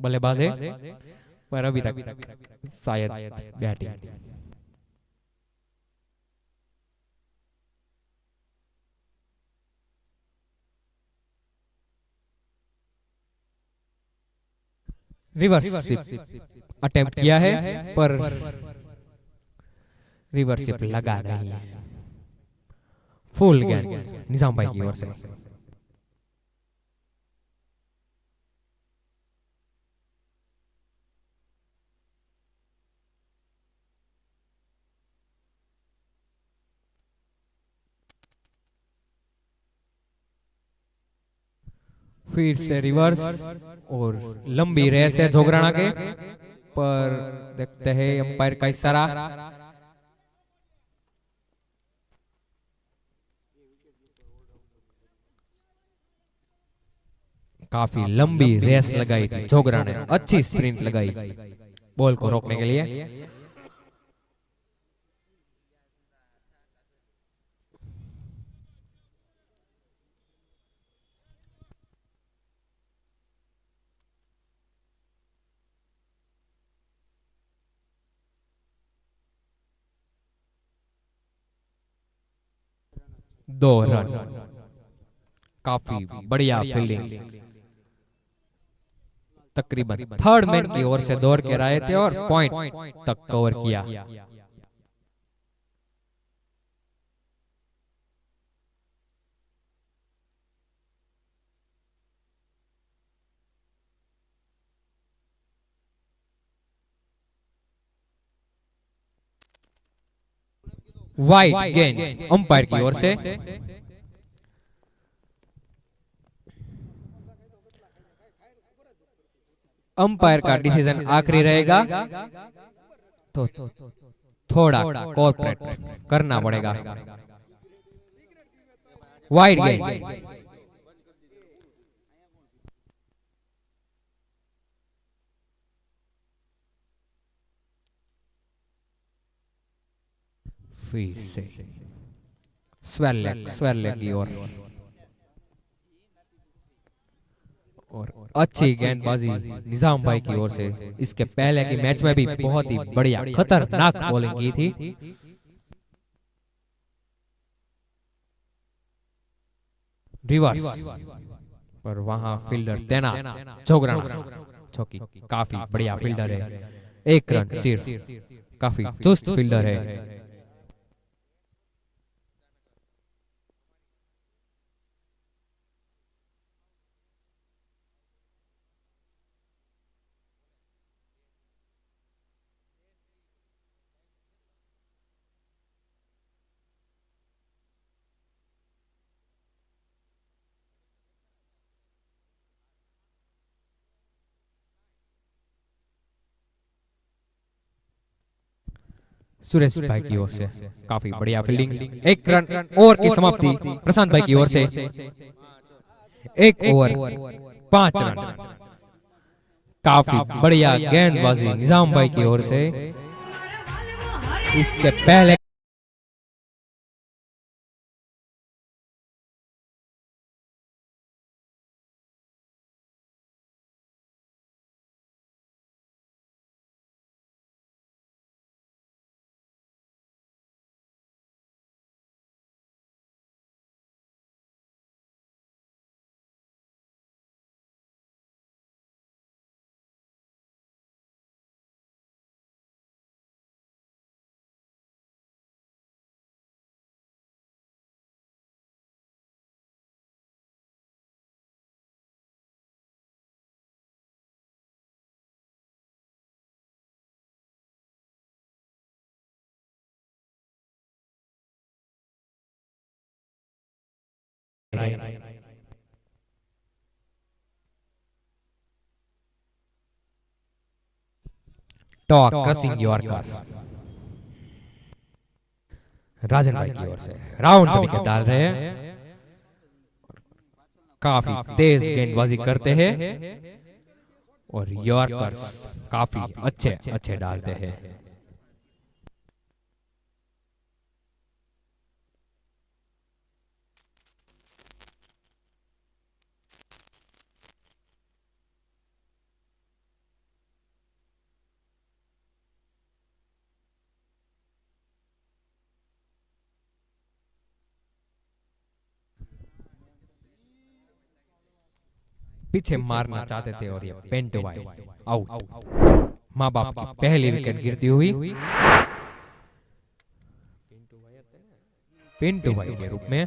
बल्लेबाज है, पर अभी तक शायद बैटिंग। रिवर्स अटेम्प्ट किया है, पर रिवर्सिप लगा नहीं। फुल गेंद निजाम भाई की ओर से। फिर से रिवर्स और लंबी रेस है जोगराना के, पर देखते हैं अंपायर का इशारा। काफी लंबी रेस लगाई थी जोगरा ने, अच्छी स्प्रिंट लगाई बॉल को रोकने के लिए। दो रन, काफी बढ़िया फील्डिंग। तकरीबन थर्ड मैन की ओर से दौड़ के आए थे और पॉइंट तक कवर किया। वाइड गेंद अंपायर की ओर से। अंपायर का डिसीजन आखिरी रहेगा तो थोड़ा कोऑपरेट करना पड़ेगा। वाइड गेंद। फिर से स्वेर लेग की ओर और अच्छी गेंदबाजी निजाम भाई की ओर से। इसके पहले की मैच में भी बहुत ही बढ़िया खतरनाक बॉलिंग की थी। रिवर्स पर वहां फील्डर तैनात जोगराना, जो कि काफी बढ़िया फील्डर है। एक रन सिर्फ, काफी चुस्त फील्डर है। सुरेश भाई की ओर से काफी बढ़िया फील्डिंग। एक रन ओवर की समाप्ति प्रशांत भाई की ओर से। एक ओवर 5 रन। काफी बढ़िया गेंदबाजी निजाम भाई की ओर से। इसके पहले टॉक क्रसिंग यॉर्कर राजन भाई की ओर से राउंड विकेट डाल रहे हैं। काफी तेज गेंदबाजी करते हैं और यॉर्कर्स काफी अच्छे अच्छे डालते हैं। पीछे मारना चाहते थे और ये पेंटो भाई आउट। माँ बाप की पहली विकेट गिरती हुई पिंटू भाई के रूप में।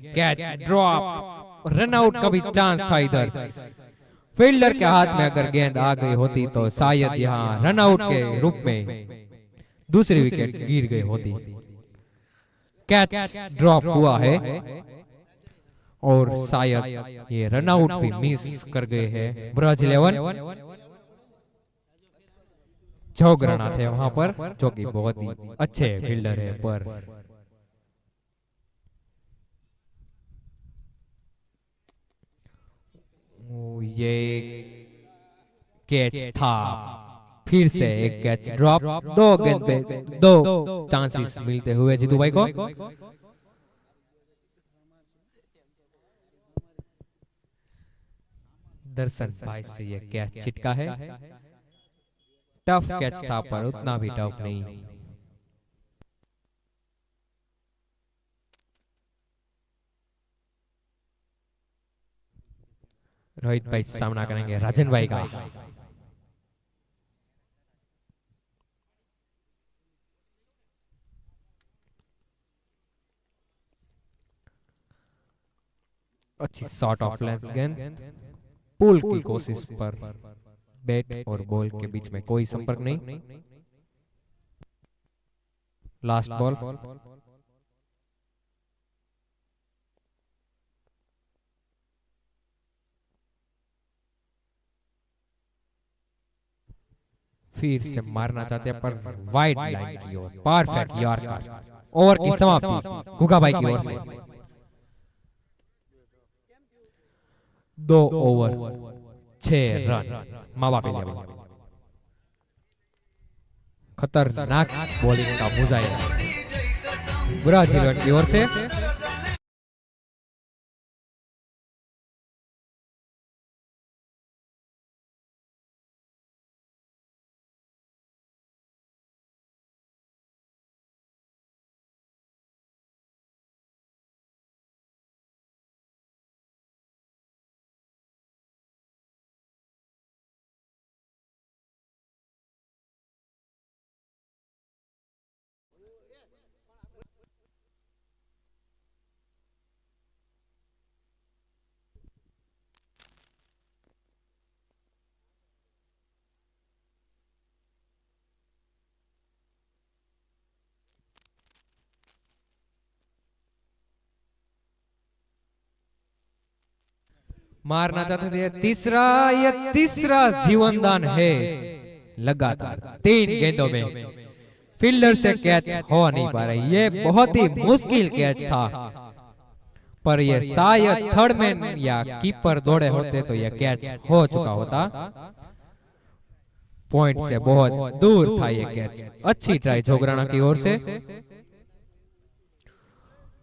कैच ड्रॉप, रन आउट का भी चांस था इधर। फील्डर के हाथ में अगर गेंद आ गई होती तो शायद यहाँ रन आउट के रूप में दूसरी विकेट गिर गई होती। कैच ड्रॉप हुआ है और शायद ये रन आउट भी मिस कर गए हैं ब्रज 11। जोगराना थे वहां पर, जो कि बहुत ही अच्छे फील्डर है। पर ये कैच था, फिर से एक कैच ड्रॉप। दो गेंद पे दो चांसेस मिलते हुए जीतू भाई को। दर्शन भाई से ये कैच छिटका है। टफ कैच था पर उतना भी टफ नहीं। रोहित भाई सामना करेंगे राजन भाई का। अच्छी शॉट ऑफ लेंथ गेंद, पुल की कोशिश पर बैट और बॉल के बीच में कोई संपर्क नहीं। Last ball. फिर से मारना चाहते हैं पर वाइड लाइन की ओर, परफेक्ट यॉर्कर। ओवर की समाप्ति गुगा भाई की ओर से। 2 ओवर 6 रन माँ बाप ने। खतरनाक बॉलिंग का मुजाहिरा ब्राजील की ओर से। मारना चाहते थे तीसरा, ये तीसरा जीवनदान है लगातार 3 गेंदों में। फील्डर से कैच हो नहीं पा रही, ये बहुत ही मुश्किल कैच था। पर ये शायद थर्ड मैन या कीपर दौड़े होते तो ये कैच हो चुका होता। पॉइंट से बहुत दूर था ये कैच। अच्छी ट्राई जोगराना की ओर से,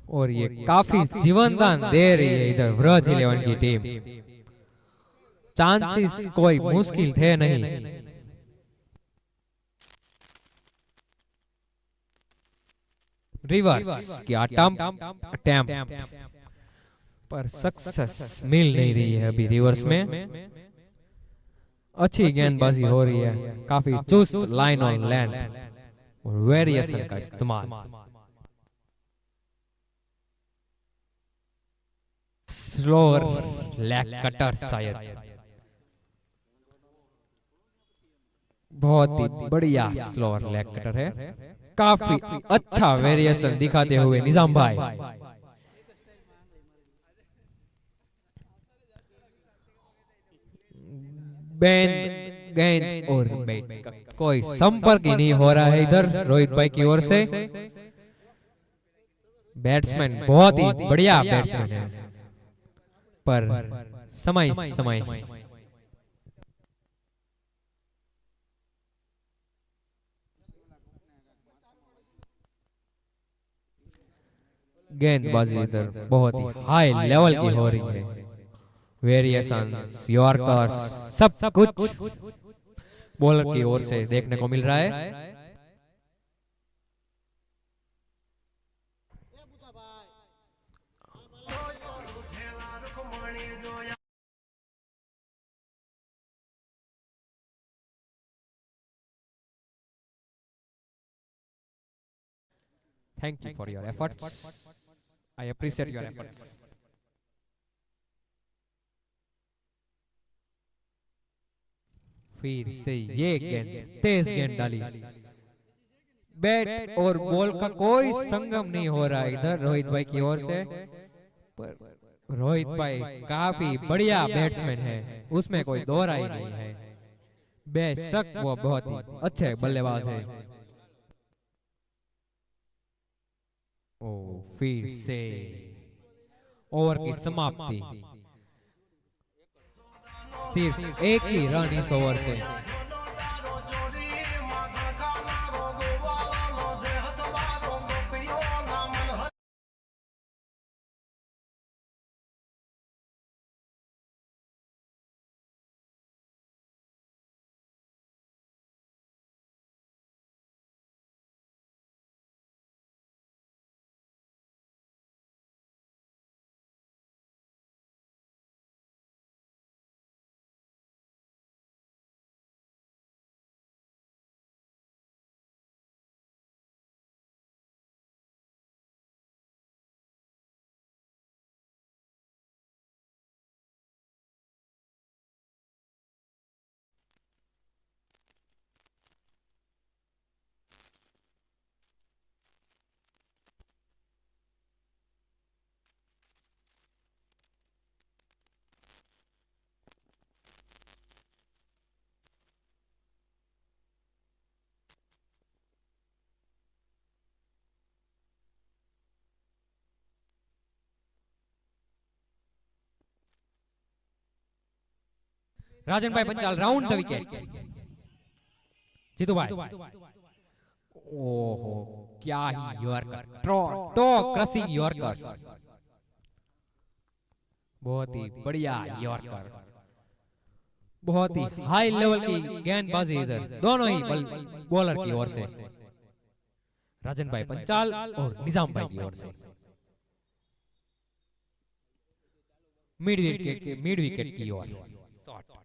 और ये काफी जीवनदान दे रही है इधर ब्रज 11 की टीम। चांसेस कोई मुश्किल थे नहीं। रिवर्स किया अटेम्प्ट पर सक्सेस मिल नहीं रही है अभी रिवर्स में। अच्छी गेंदबाजी हो रही है, काफी चुस्त लाइन ऑन लेंथ और वेरिएशन का इस्तेमाल। स्लोअर लेग कटर शायद, बहुत ही बढ़िया स्लोअर लेग कटर है। काफी अच्छा वेरिएशन दिखाते हुए निजाम भाई। गेंद और बैट का कोई संपर्क ही नहीं हो रहा है इधर रोहित भाई की ओर से। बैट्समैन बहुत ही बढ़िया बैट्समैन है, पर समय समय गेंदबाजी इधर बहुत ही हाई लेवल की हो रही है। वेरिएशंस, यॉर्कर्स, सब कुछ बॉलर की ओर से देखने को मिल रहा है। Thank you for your efforts. I appreciate your efforts. फिर से ये गेंद, तेज गेंद डाली। बैट और बॉल का कोई संगम नहीं हो रहा इधर रोहित भाई की ओर से। पर रोहित भाई काफी बढ़िया बैट्समैन है, उसमें कोई दो राय नहीं है। बेशक वो बहुत ही अच्छे बल्लेबाज है। ओ फिर से ओवर की समाप्ति। सिर्फ एक ही रन इस ओवर से। राजन भाई Panchal round the wicket. Jitu भाई, ओहो क्या ही यॉर्कर, टो क्रशिंग यॉर्कर, बहुत ही बढ़िया यॉर्कर, बहुत ही हाई लेवल की गेंदबाजी इधर दोनों ही बॉलर की ओर से, राजन भाई पंचाल और निजाम भाई की ओर से। मिड विकेट की ओर शॉट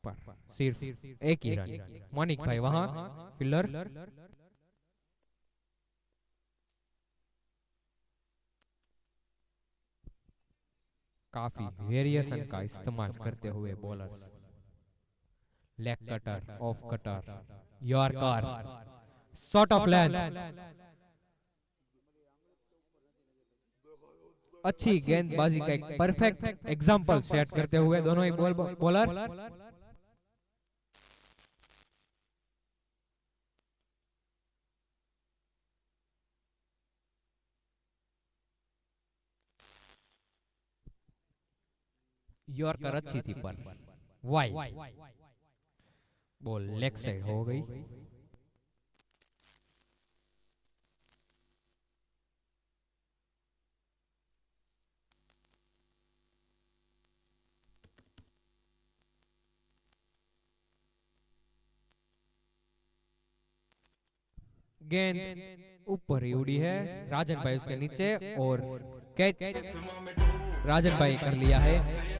पर सिर्फ एक ही रन। मानिक भाई वहां फील्डर। काफी वेरिएशन का इस्तेमाल करते हुए bowler, leg cutter, off cutter, yorker, shot of length, अच्छी गेंदबाजी का एक परफेक्ट एग्जांपल सेट करते हुए दोनों ही बॉलर। यॉर्कर अच्छी थी पर वाइड, बॉल लेग साइड हो गई। गेंद ऊपर ही उड़ी है, राजन भाई उसके नीचे और कैच राजन भाई कर लिया है।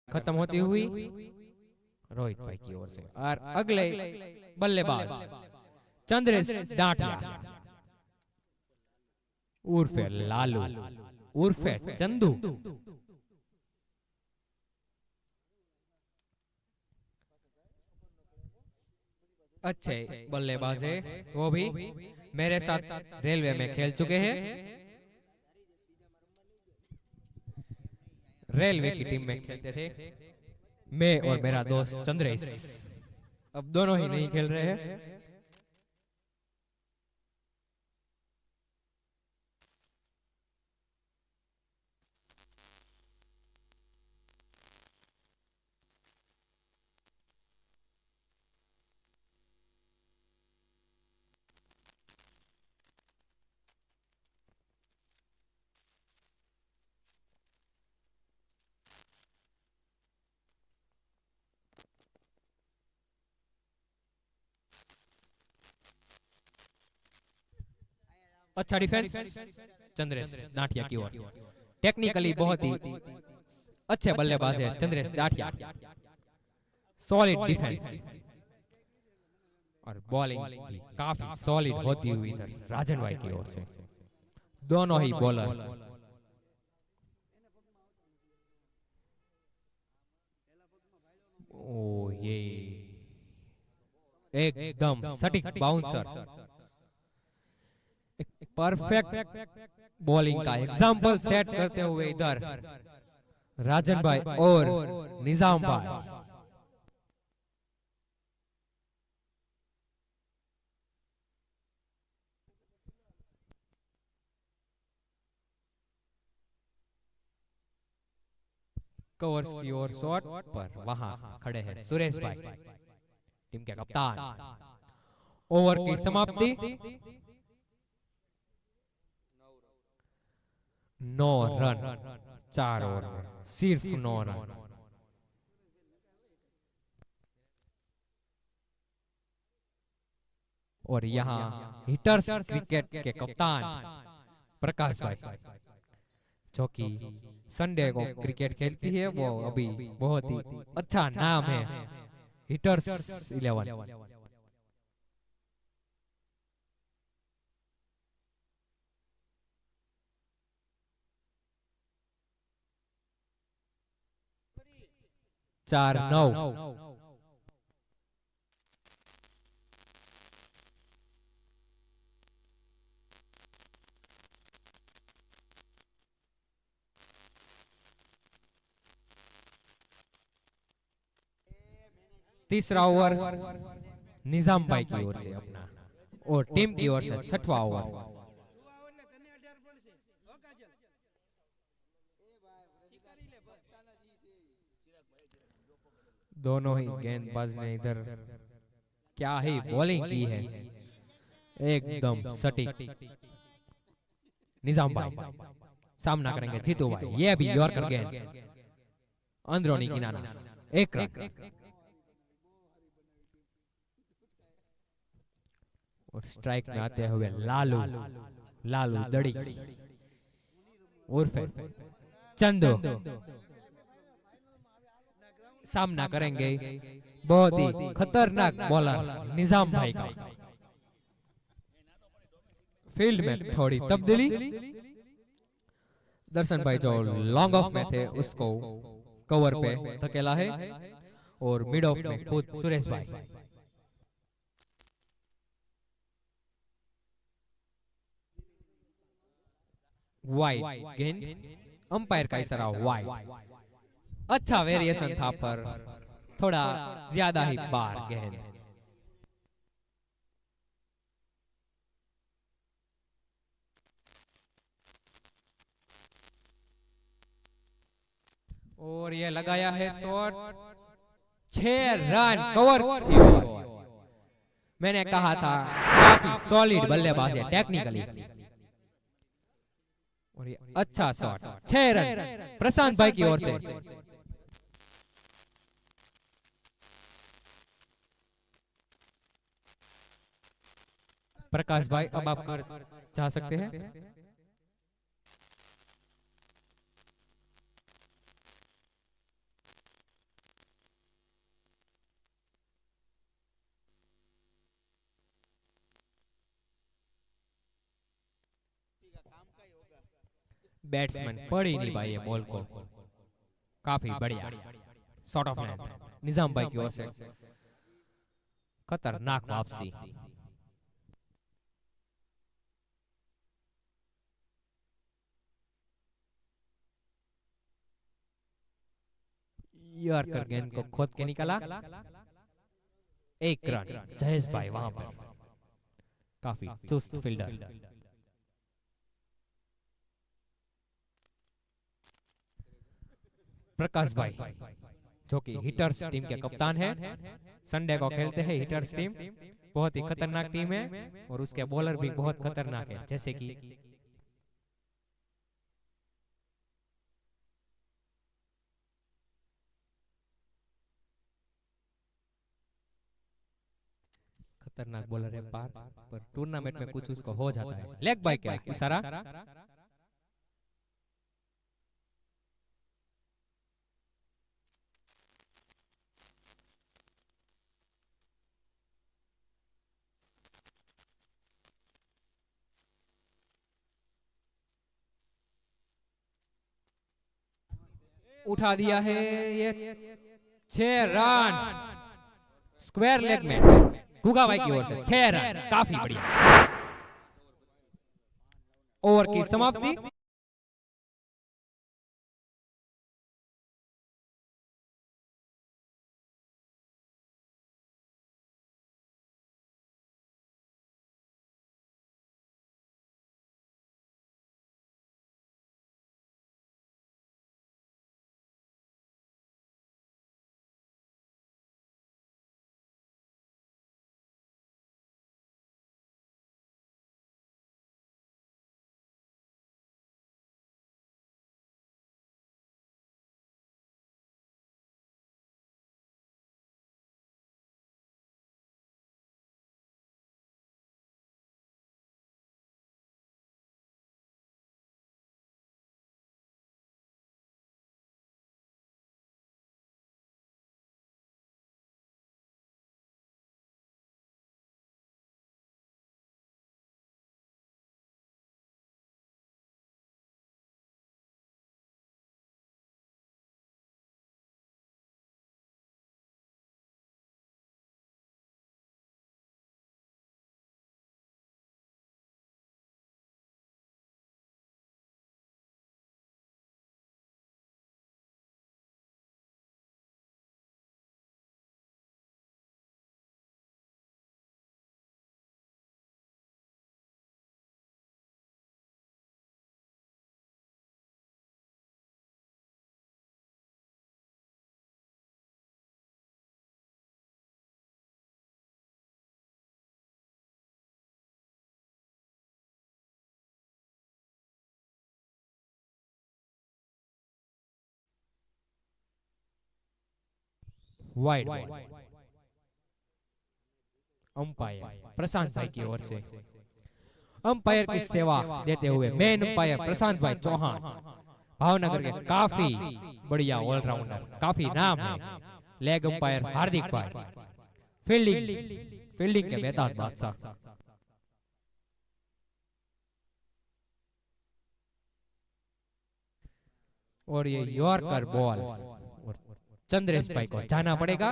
खत्म होती हुई रोहित भाई की ओर से। और अगले बल्लेबाज चंद्रेश डांटिया उर्फे लालू उर्फे चंदू। अच्छे बल्लेबाज है, वो भी मेरे साथ रेलवे में खेल चुके हैं, रेलवे की टीम में खेलते थे मैं और मेरा दोस्त चंद्रेश। अब दोनों ही नहीं खेल रहे हैं। अच्छा डिफेंस चंद्रेश डाठिया की ओर। टेक्निकली बहुत ही अच्छे बल्लेबाज है चंद्रेश डाठिया। सॉलिड डिफेंस और बॉलिंग भी काफी सॉलिड होती हुई इधर राजन भाई की ओर से। दोनों ही बॉलर ओ ये एकदम सटीक बाउंसर, एक परफेक्ट बॉलिंग का एग्जाम्पल सेट करते हुए इधर राजन भाई और निजाम भाई। कवर्स की ओर शॉट पर वहां खड़े हैं सुरेश भाई, टीम के कप्तान। ओवर की समाप्ति 9 रन, 4 ओवर में सिर्फ 9 रन। और यहाँ हिटर्स क्रिकेट के कप्तान प्रकाश भाई, जो कि संडे को क्रिकेट खेलती है, वो अभी बहुत ही अच्छा नाम है हिटर्स 11। 4-9। तीसरा ओवर निजाम भाई की ओर से अपना, और टीम की ओर से छठवां ओवर। दोनों ही गेंदबाज ने इधर क्या ही बॉलिंग की है, एकदम सटीक। निजाम भाई सामना करेंगे जीतू भाई, ये भी यॉर्कर गेंद अंदरूनी किनारा, 1 रन। और स्ट्राइक में आते हुए लालू लालू दड़ी उर्फ चंदू सामना करेंगे बहुत ही खतरनाक बॉलर निजाम भाई का। फील्ड में थोड़ी तब्दीली, दर्शन भाई जो लॉन्ग ऑफ में थे उसको कवर पे धकेला है, और मिड ऑफ में खुद सुरेश भाई। वाइड गेंद, अंपायर का इशारा वाइड। अच्छा वेरिएशन था पर थोड़ा ज्यादा ही बार गेंद। और ये लगाया है शॉट, 6 रन कवर की ओर। मैंने कहा था काफी सॉलिड बल्लेबाज है टेक्निकली। और ये अच्छा शॉट, 6 रन प्रशांत भाई की ओर से। प्रकाश भाई अब आप कर जा सकते हैं। बैट्समैन पढ़ ही नहीं पाए ये बॉल को, काफी बढ़िया शॉट ऑफ लेंथ निजाम भाई की ओर से। खतरनाक वापसी। यॉर्कर गेंद को खोद के निकाला, 1 रन। जयेश भाई वहां पर काफी चुस्त फील्डर। प्रकाश भाई जो कि हिटर्स टीम के कप्तान है, संडे को खेलते हैं हिटर्स टीम, बहुत ही खतरनाक टीम है, और उसके बॉलर भी बहुत खतरनाक है, जैसे कि खतरनाक बॉलर है पार्थ, पर टूर्नामेंट में कुछ उसको हो जाता है। लेग बाय क्या इशारा। उठा दिया है ये 6 रन स्क्वायर लेग में गुगा भाई की ओर से 6 रन, काफी बढ़िया। ओवर की समाप्ति। वाइड बॉल अंपायर प्रशांत भाई की ओर से। अंपायर की सेवा देते हुए मेन अंपायर प्रशांत भाई चौहान, भावनगर के काफी बढ़िया ऑलराउंडर, काफी नाम है। लेग अंपायर हार्दिक भाई, फील्डिंग फील्डिंग के बेताज बादशाह। और ये यॉर्कर बॉल और चंद्रेश भाई को जाना पड़ेगा,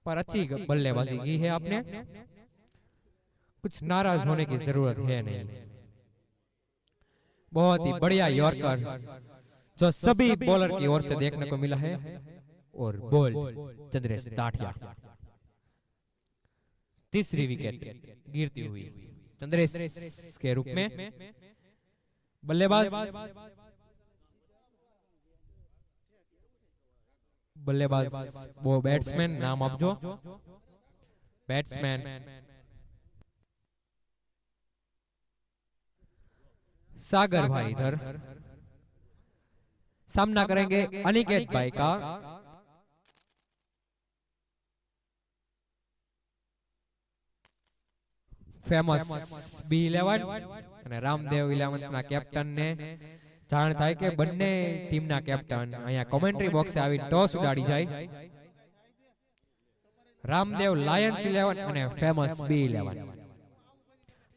पर अच्छी बल्लेबाजी की है आपने, कुछ नाराज होने की जरूरत है नहीं। बहुत ही बढ़िया यॉर्कर जो सभी बॉलर की ओर से देखने को मिला है। और बॉल चंद्रेश दाठिया, तीसरी विकेट गिरती हुई चंद्रेश के रूप में। बल्लेबाज बल्लेबाज वो बैट्समैन नाम अब जो बैट्समैन सागर भाई इधर सामना करेंगे अनिकेत भाई का। फेमस B11 અને રામદેવ 11 ના કેપ્ટન ને જાણ થાય કે બંને ટીમના કેપ્ટન અહીંયા કોમેન્ટ્રી બોક્સે આવી ટોસ ઉડાડી જાય। રામદેવ લાયન્સ 11 અને ફેમસ B11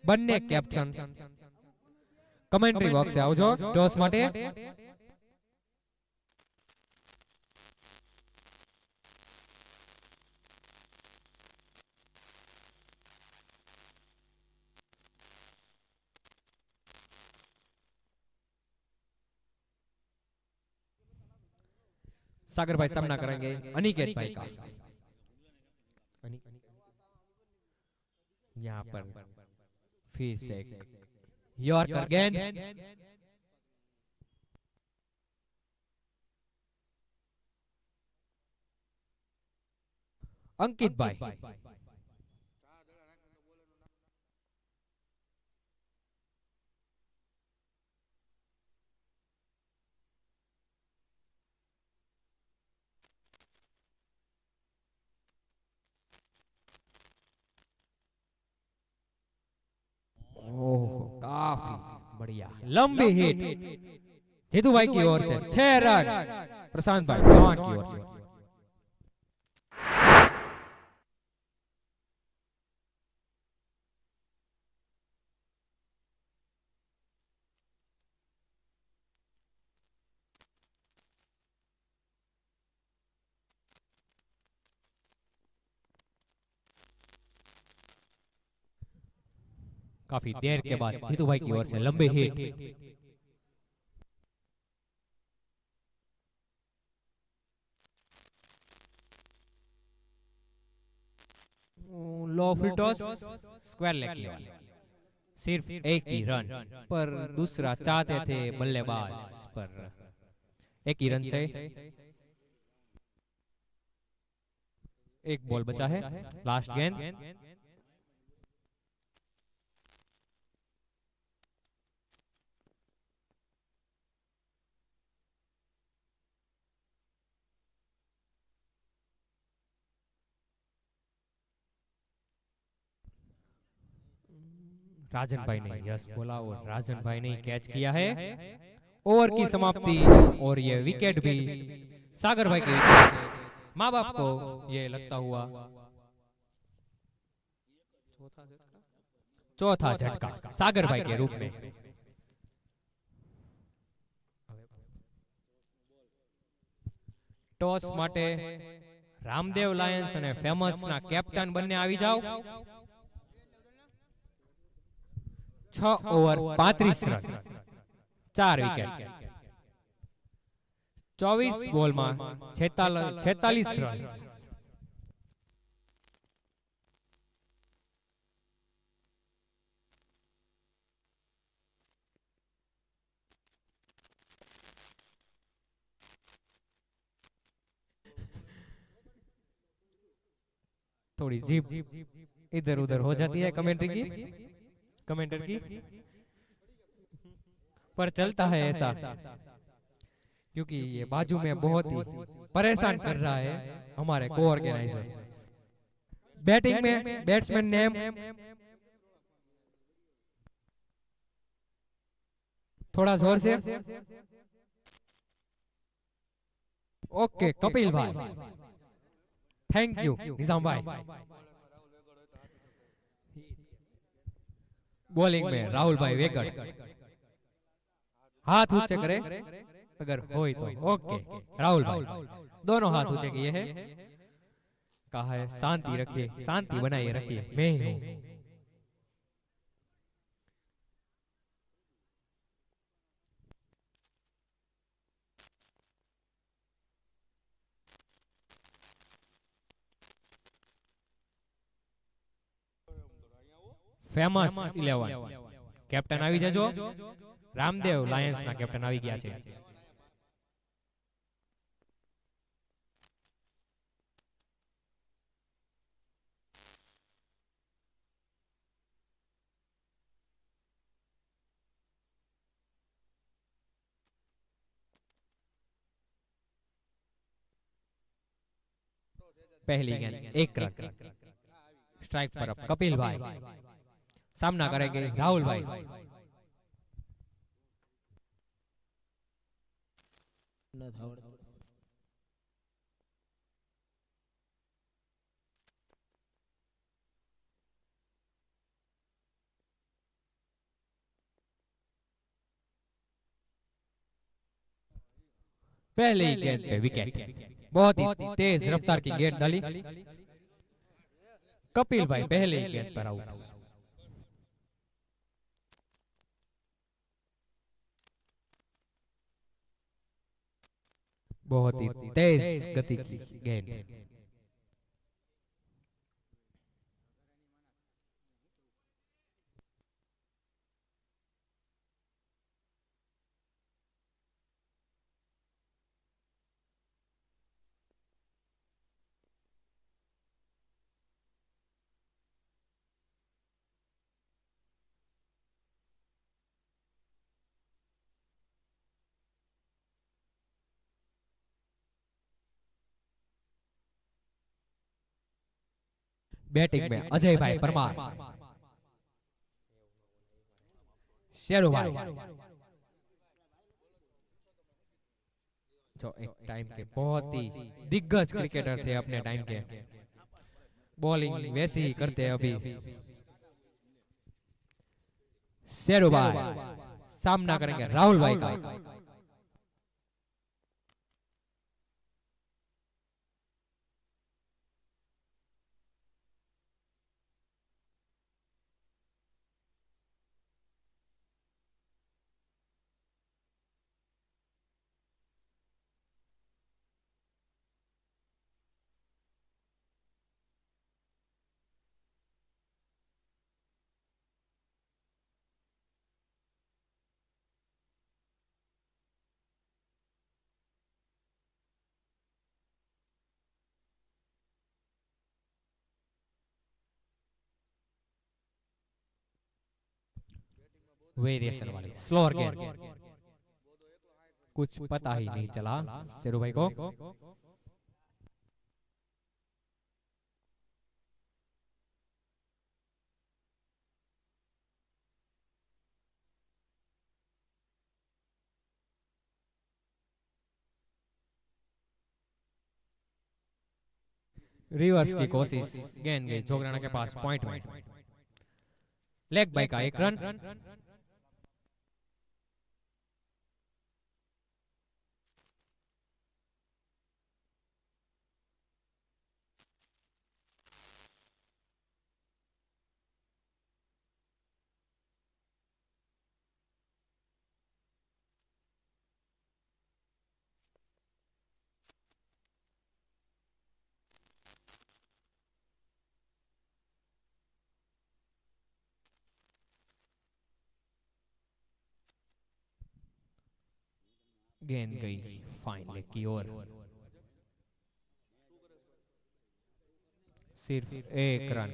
બંને કેપ્ટન કોમેન્ટ્રી બોક્સે આવજો ટોસ માટે। सागर भाई सामना करेंगे अनिकेत भाई का। यहाँ पर फिर से यॉर्कर गेंद, अंकित भाई बढ़िया लंबी हिट जीतू भाई की ओर से 6 रन, प्रशांत भाई जवान की ओर से। काफी देर के बाद जीतू भाई की ओर से लंबी हिट, लो फुल टॉस, स्क्वायर लेग किया, सिर्फ एक ही रन, पर दूसरा चाहते थे बल्लेबाज, पर एक ही रन से एक बॉल बचा है, लास्ट गेंद। राजन भाई ने यस बोला और राजन भाई ने कैच किया है। ओवर की समाप्ति और ये विकेट भी सागर भाई की विकेट, माँ बाप को ये लगता हुआ चौथा झटका सागर भाई के रूप में। टॉस માટે રામદેવ લાયન્સ અને ફેમસ ના કેપ્ટન બંને આવી જાઓ। 6 ઓવર 35 રન, 4 વિકેટ, 24 બોલ માં 46 રન। थोड़ी जीप इधर उधर हो जाती है कमेंटर की, पर चलता है ऐसा, क्योंकि ये बाजू में बहुत ही परेशान कर रहा है हमारे को ऑर्गेनाइजर। बैटिंग में बैट्समैन नेम थोड़ा जोर से, ओके कपिल भाई, थैंक यू निजाम भाई। बॉलिंग में राहुल भाई वेगड़, हाथ ऊंचे करे अगर हो तो, ओके राहुल भाई दोनों हाथ ऊंचे किए हैं, कहा है शांति रखिए, शांति बनाए रखिए, मैं ही हूं। फेमस 11 कैप्टन આવી જજો, રામદેવ લાયન્સ ના કેપ્ટન આવી ગયા છે। पहली गेंद 1 रन, स्ट्राइक पर अब कपिल भाई, सामना करेंगे राहुल भाई। पहले ही गेंद पे विकेट, बहुत ही तेज रफ्तार की गेंद डाली, कपिल भाई पहले ही गेंद पर आउट। बहुत ही तेज गति की गेंद, बैटिंग में अजय भाई परमार, शेरू भाई जो एक टाइम के बहुत ही दिग्गज क्रिकेटर थे अपने टाइम के, बॉलिंग वैसे ही करते हैं अभी। शेरू भाई सामना करेंगे राहुल भाई का। वेरिएशन वाली स्लोअर गेंद, कुछ पता ही नहीं चला शेरू भाई को। रिवर्स की कोशिश, गेंद गई जोगराना के पास पॉइंट में। लेग बाय का एक रन। गेंद गई फाइन लेग की ओर। सिर्फ एक रन।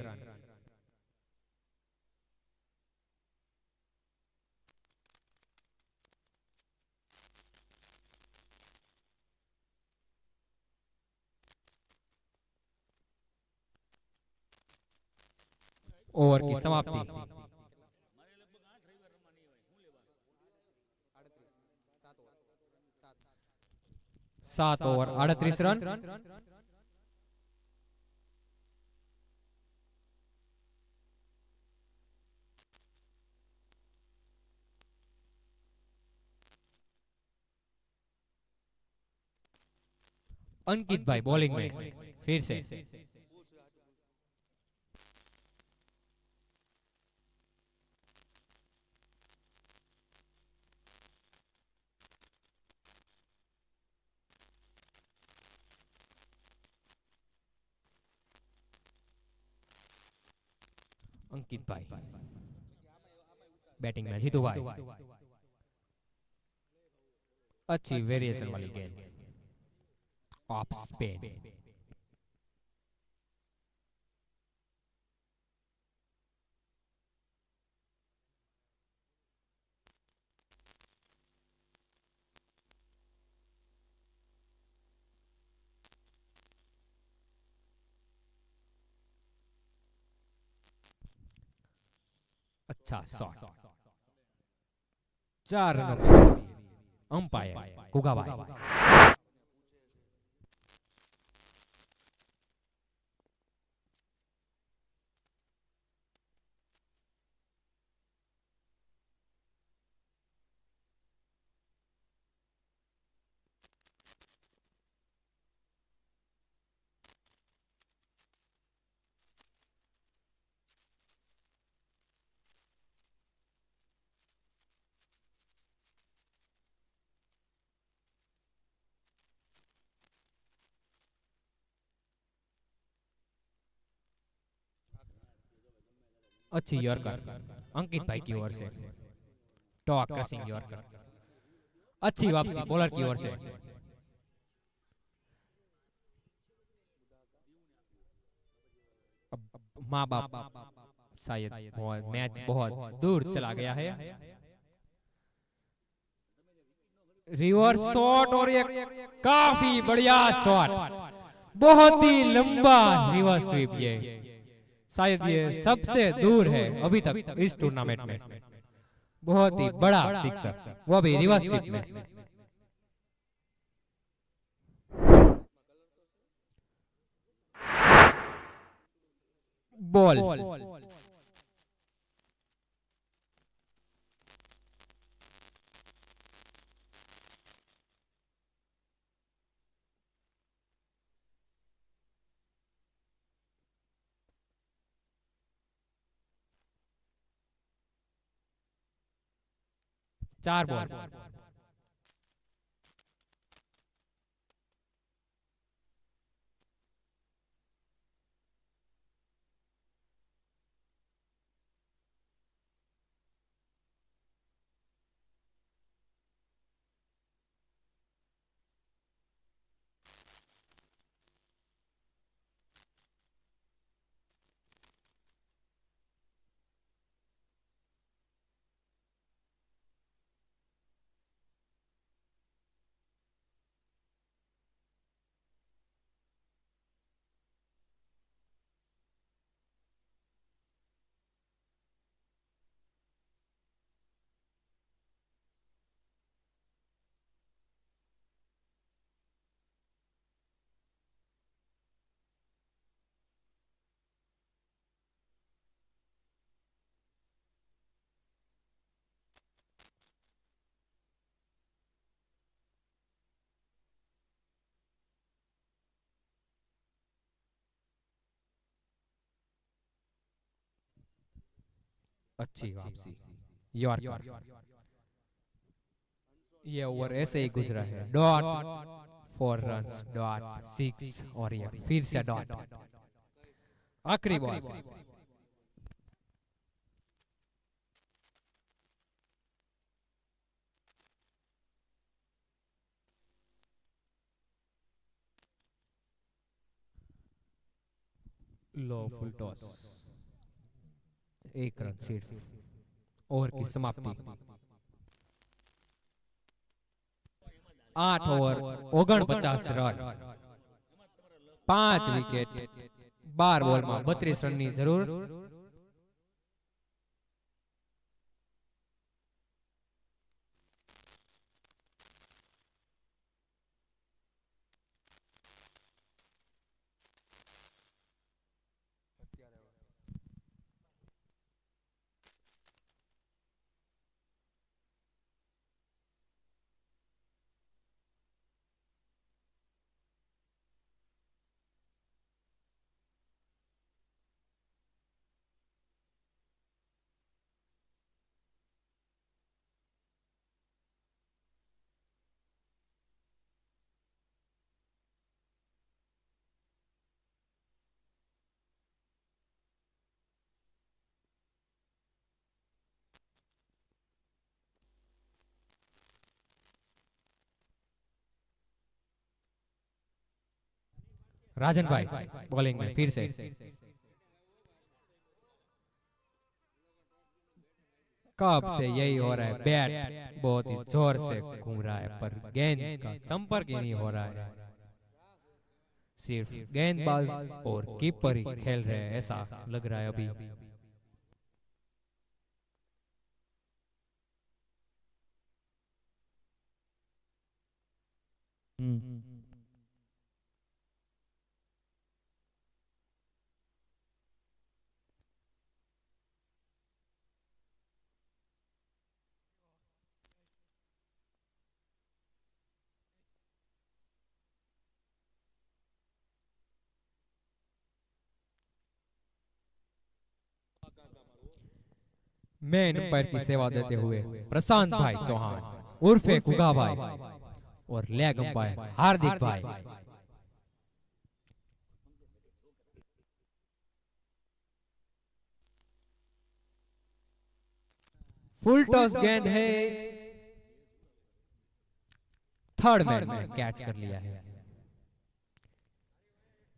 ओवर की समाप्ति। 7 ओवर 38 रन। अंकित भाई बॉलिंग में फिर से। अंकित भाई बैटिंग में जीतू भाई। अच्छी वेरिएशन वाली गेंद ऑफ स्पिन। अच्छा शॉट। 4 रनों के लिए अंपायर गुगा भाई। अच्छी यॉर्कर अंकित भाई की ओर से। Talk crushing yorker. अच्छी वापसी बॉलर की ओर से। माँ बाप शायद मैच बहुत दूर चला गया है। रिवर्स शॉट और एक काफी बढ़िया शॉट, बहुत ही लंबा रिवर्स स्वीप। ये शायद ये सबसे दूर है अभी तक इस टूर्नामेंट में। बहुत ही बड़ा सिक्सर, वो भी रिवर्स स्विप में। बॉल। 4 बॉल। अच्छी वापसी, यॉर्कर। ये ओवर ऐसे ही गुजरा है, डॉट, 4 रन्स, डॉट, 6, और ये फिर से डॉट। आखिरी बॉल। लो फुल टॉस, 1 रन सिर्फ। ओवर की समाप्ति। 8 ओवर 49 रन, 5 विकेट, 12 બોલમાં 32 રનની જરૂર। राजन भाई बॉलिंग में फिर से। कब से यही हो रहा है, बैट बहुत ही जोर से घूम रहा है पर गेंद का संपर्क ही नहीं हो रहा है। सिर्फ गेंदबाज और कीपर ही खेल रहे हैं, ऐसा लग रहा है अभी। मेन अंपायर की सेवा देते हुए प्रशांत भाई चौहान उर्फे कुगा भाई, और लेग अंपायर हार्दिक भाई। फुल टॉस गेंद है, थर्ड मैन में कैच कर लिया है।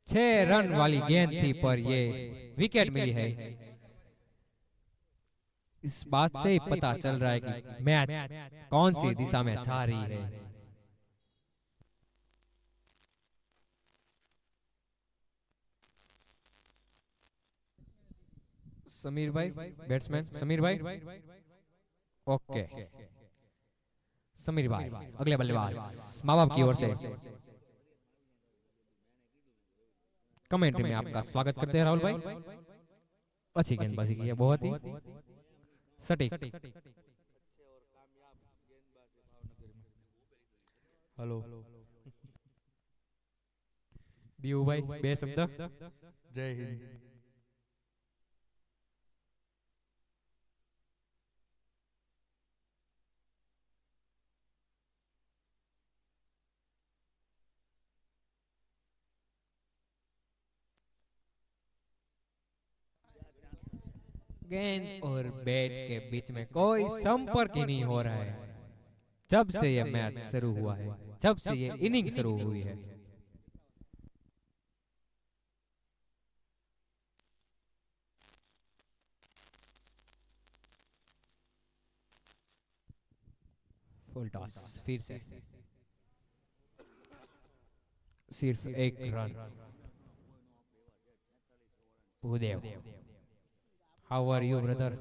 6 रन वाली गेंद थी पर ये विकेट मिली है। इस बात से ही पता चल रहा है कि मैच कौन सी दिशा में जा रही है। समीर भाई, बैट्समैन समीर भाई। ओके समीर भाई अगले बल्लेबाज माँ बाप की ओर से कमेंट्री में आपका स्वागत करते हैं राहुल भाई। अच्छी गेंदबाजी की है, बहुत ही सटीक। हेलो दीऊ भाई बे शब्द। जय हिंद। गेंद और बैट के बीच में कोई संपर्क ही नहीं हो रहा है जब से ये मैच शुरू हुआ है, जब से ये इनिंग शुरू हुई है। फुल टॉस फिर से, सिर्फ एक run. Bhudev, how are you brother?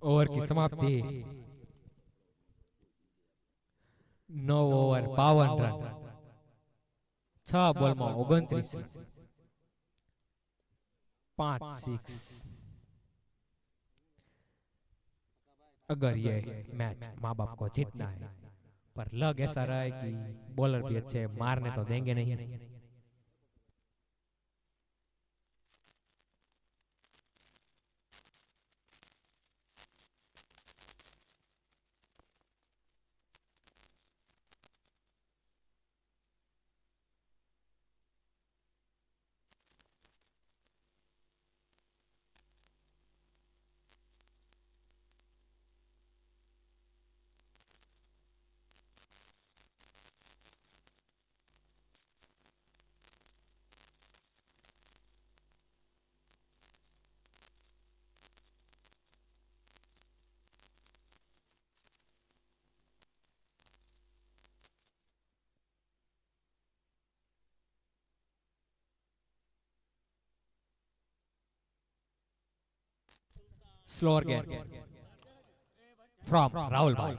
Over की समाप्ति 9 ओवर 52 रन, 6 बॉल में 29 रन, 5 6। अगर ये मैच माँ बाप को जीतना है, पर लग ऐसा रहा है कि बॉलर भी अच्छे मारने तो देंगे नहीं। Slower game from Rahul Bhai.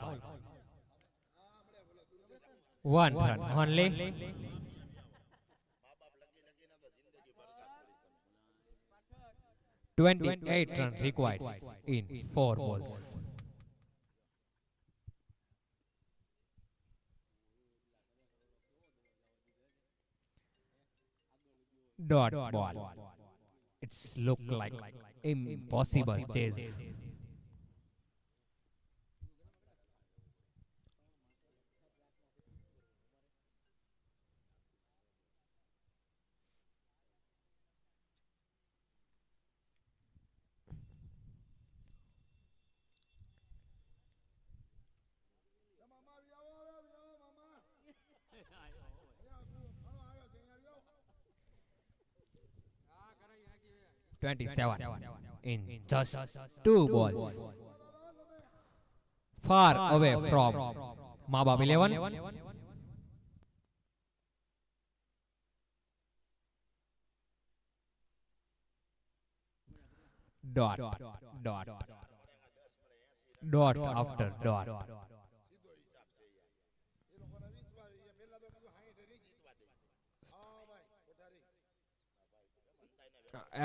1 run only. $28 run required in 4 balls. Dot ball. It's look like impossible chase. $27 in just 2 balls. Far away from Mabab 11. Dot, dot, dot after dot.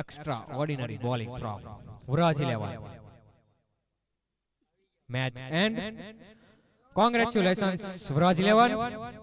Extraordinary bowling from Vraj 11. Match end. Congratulations, Vraj 11.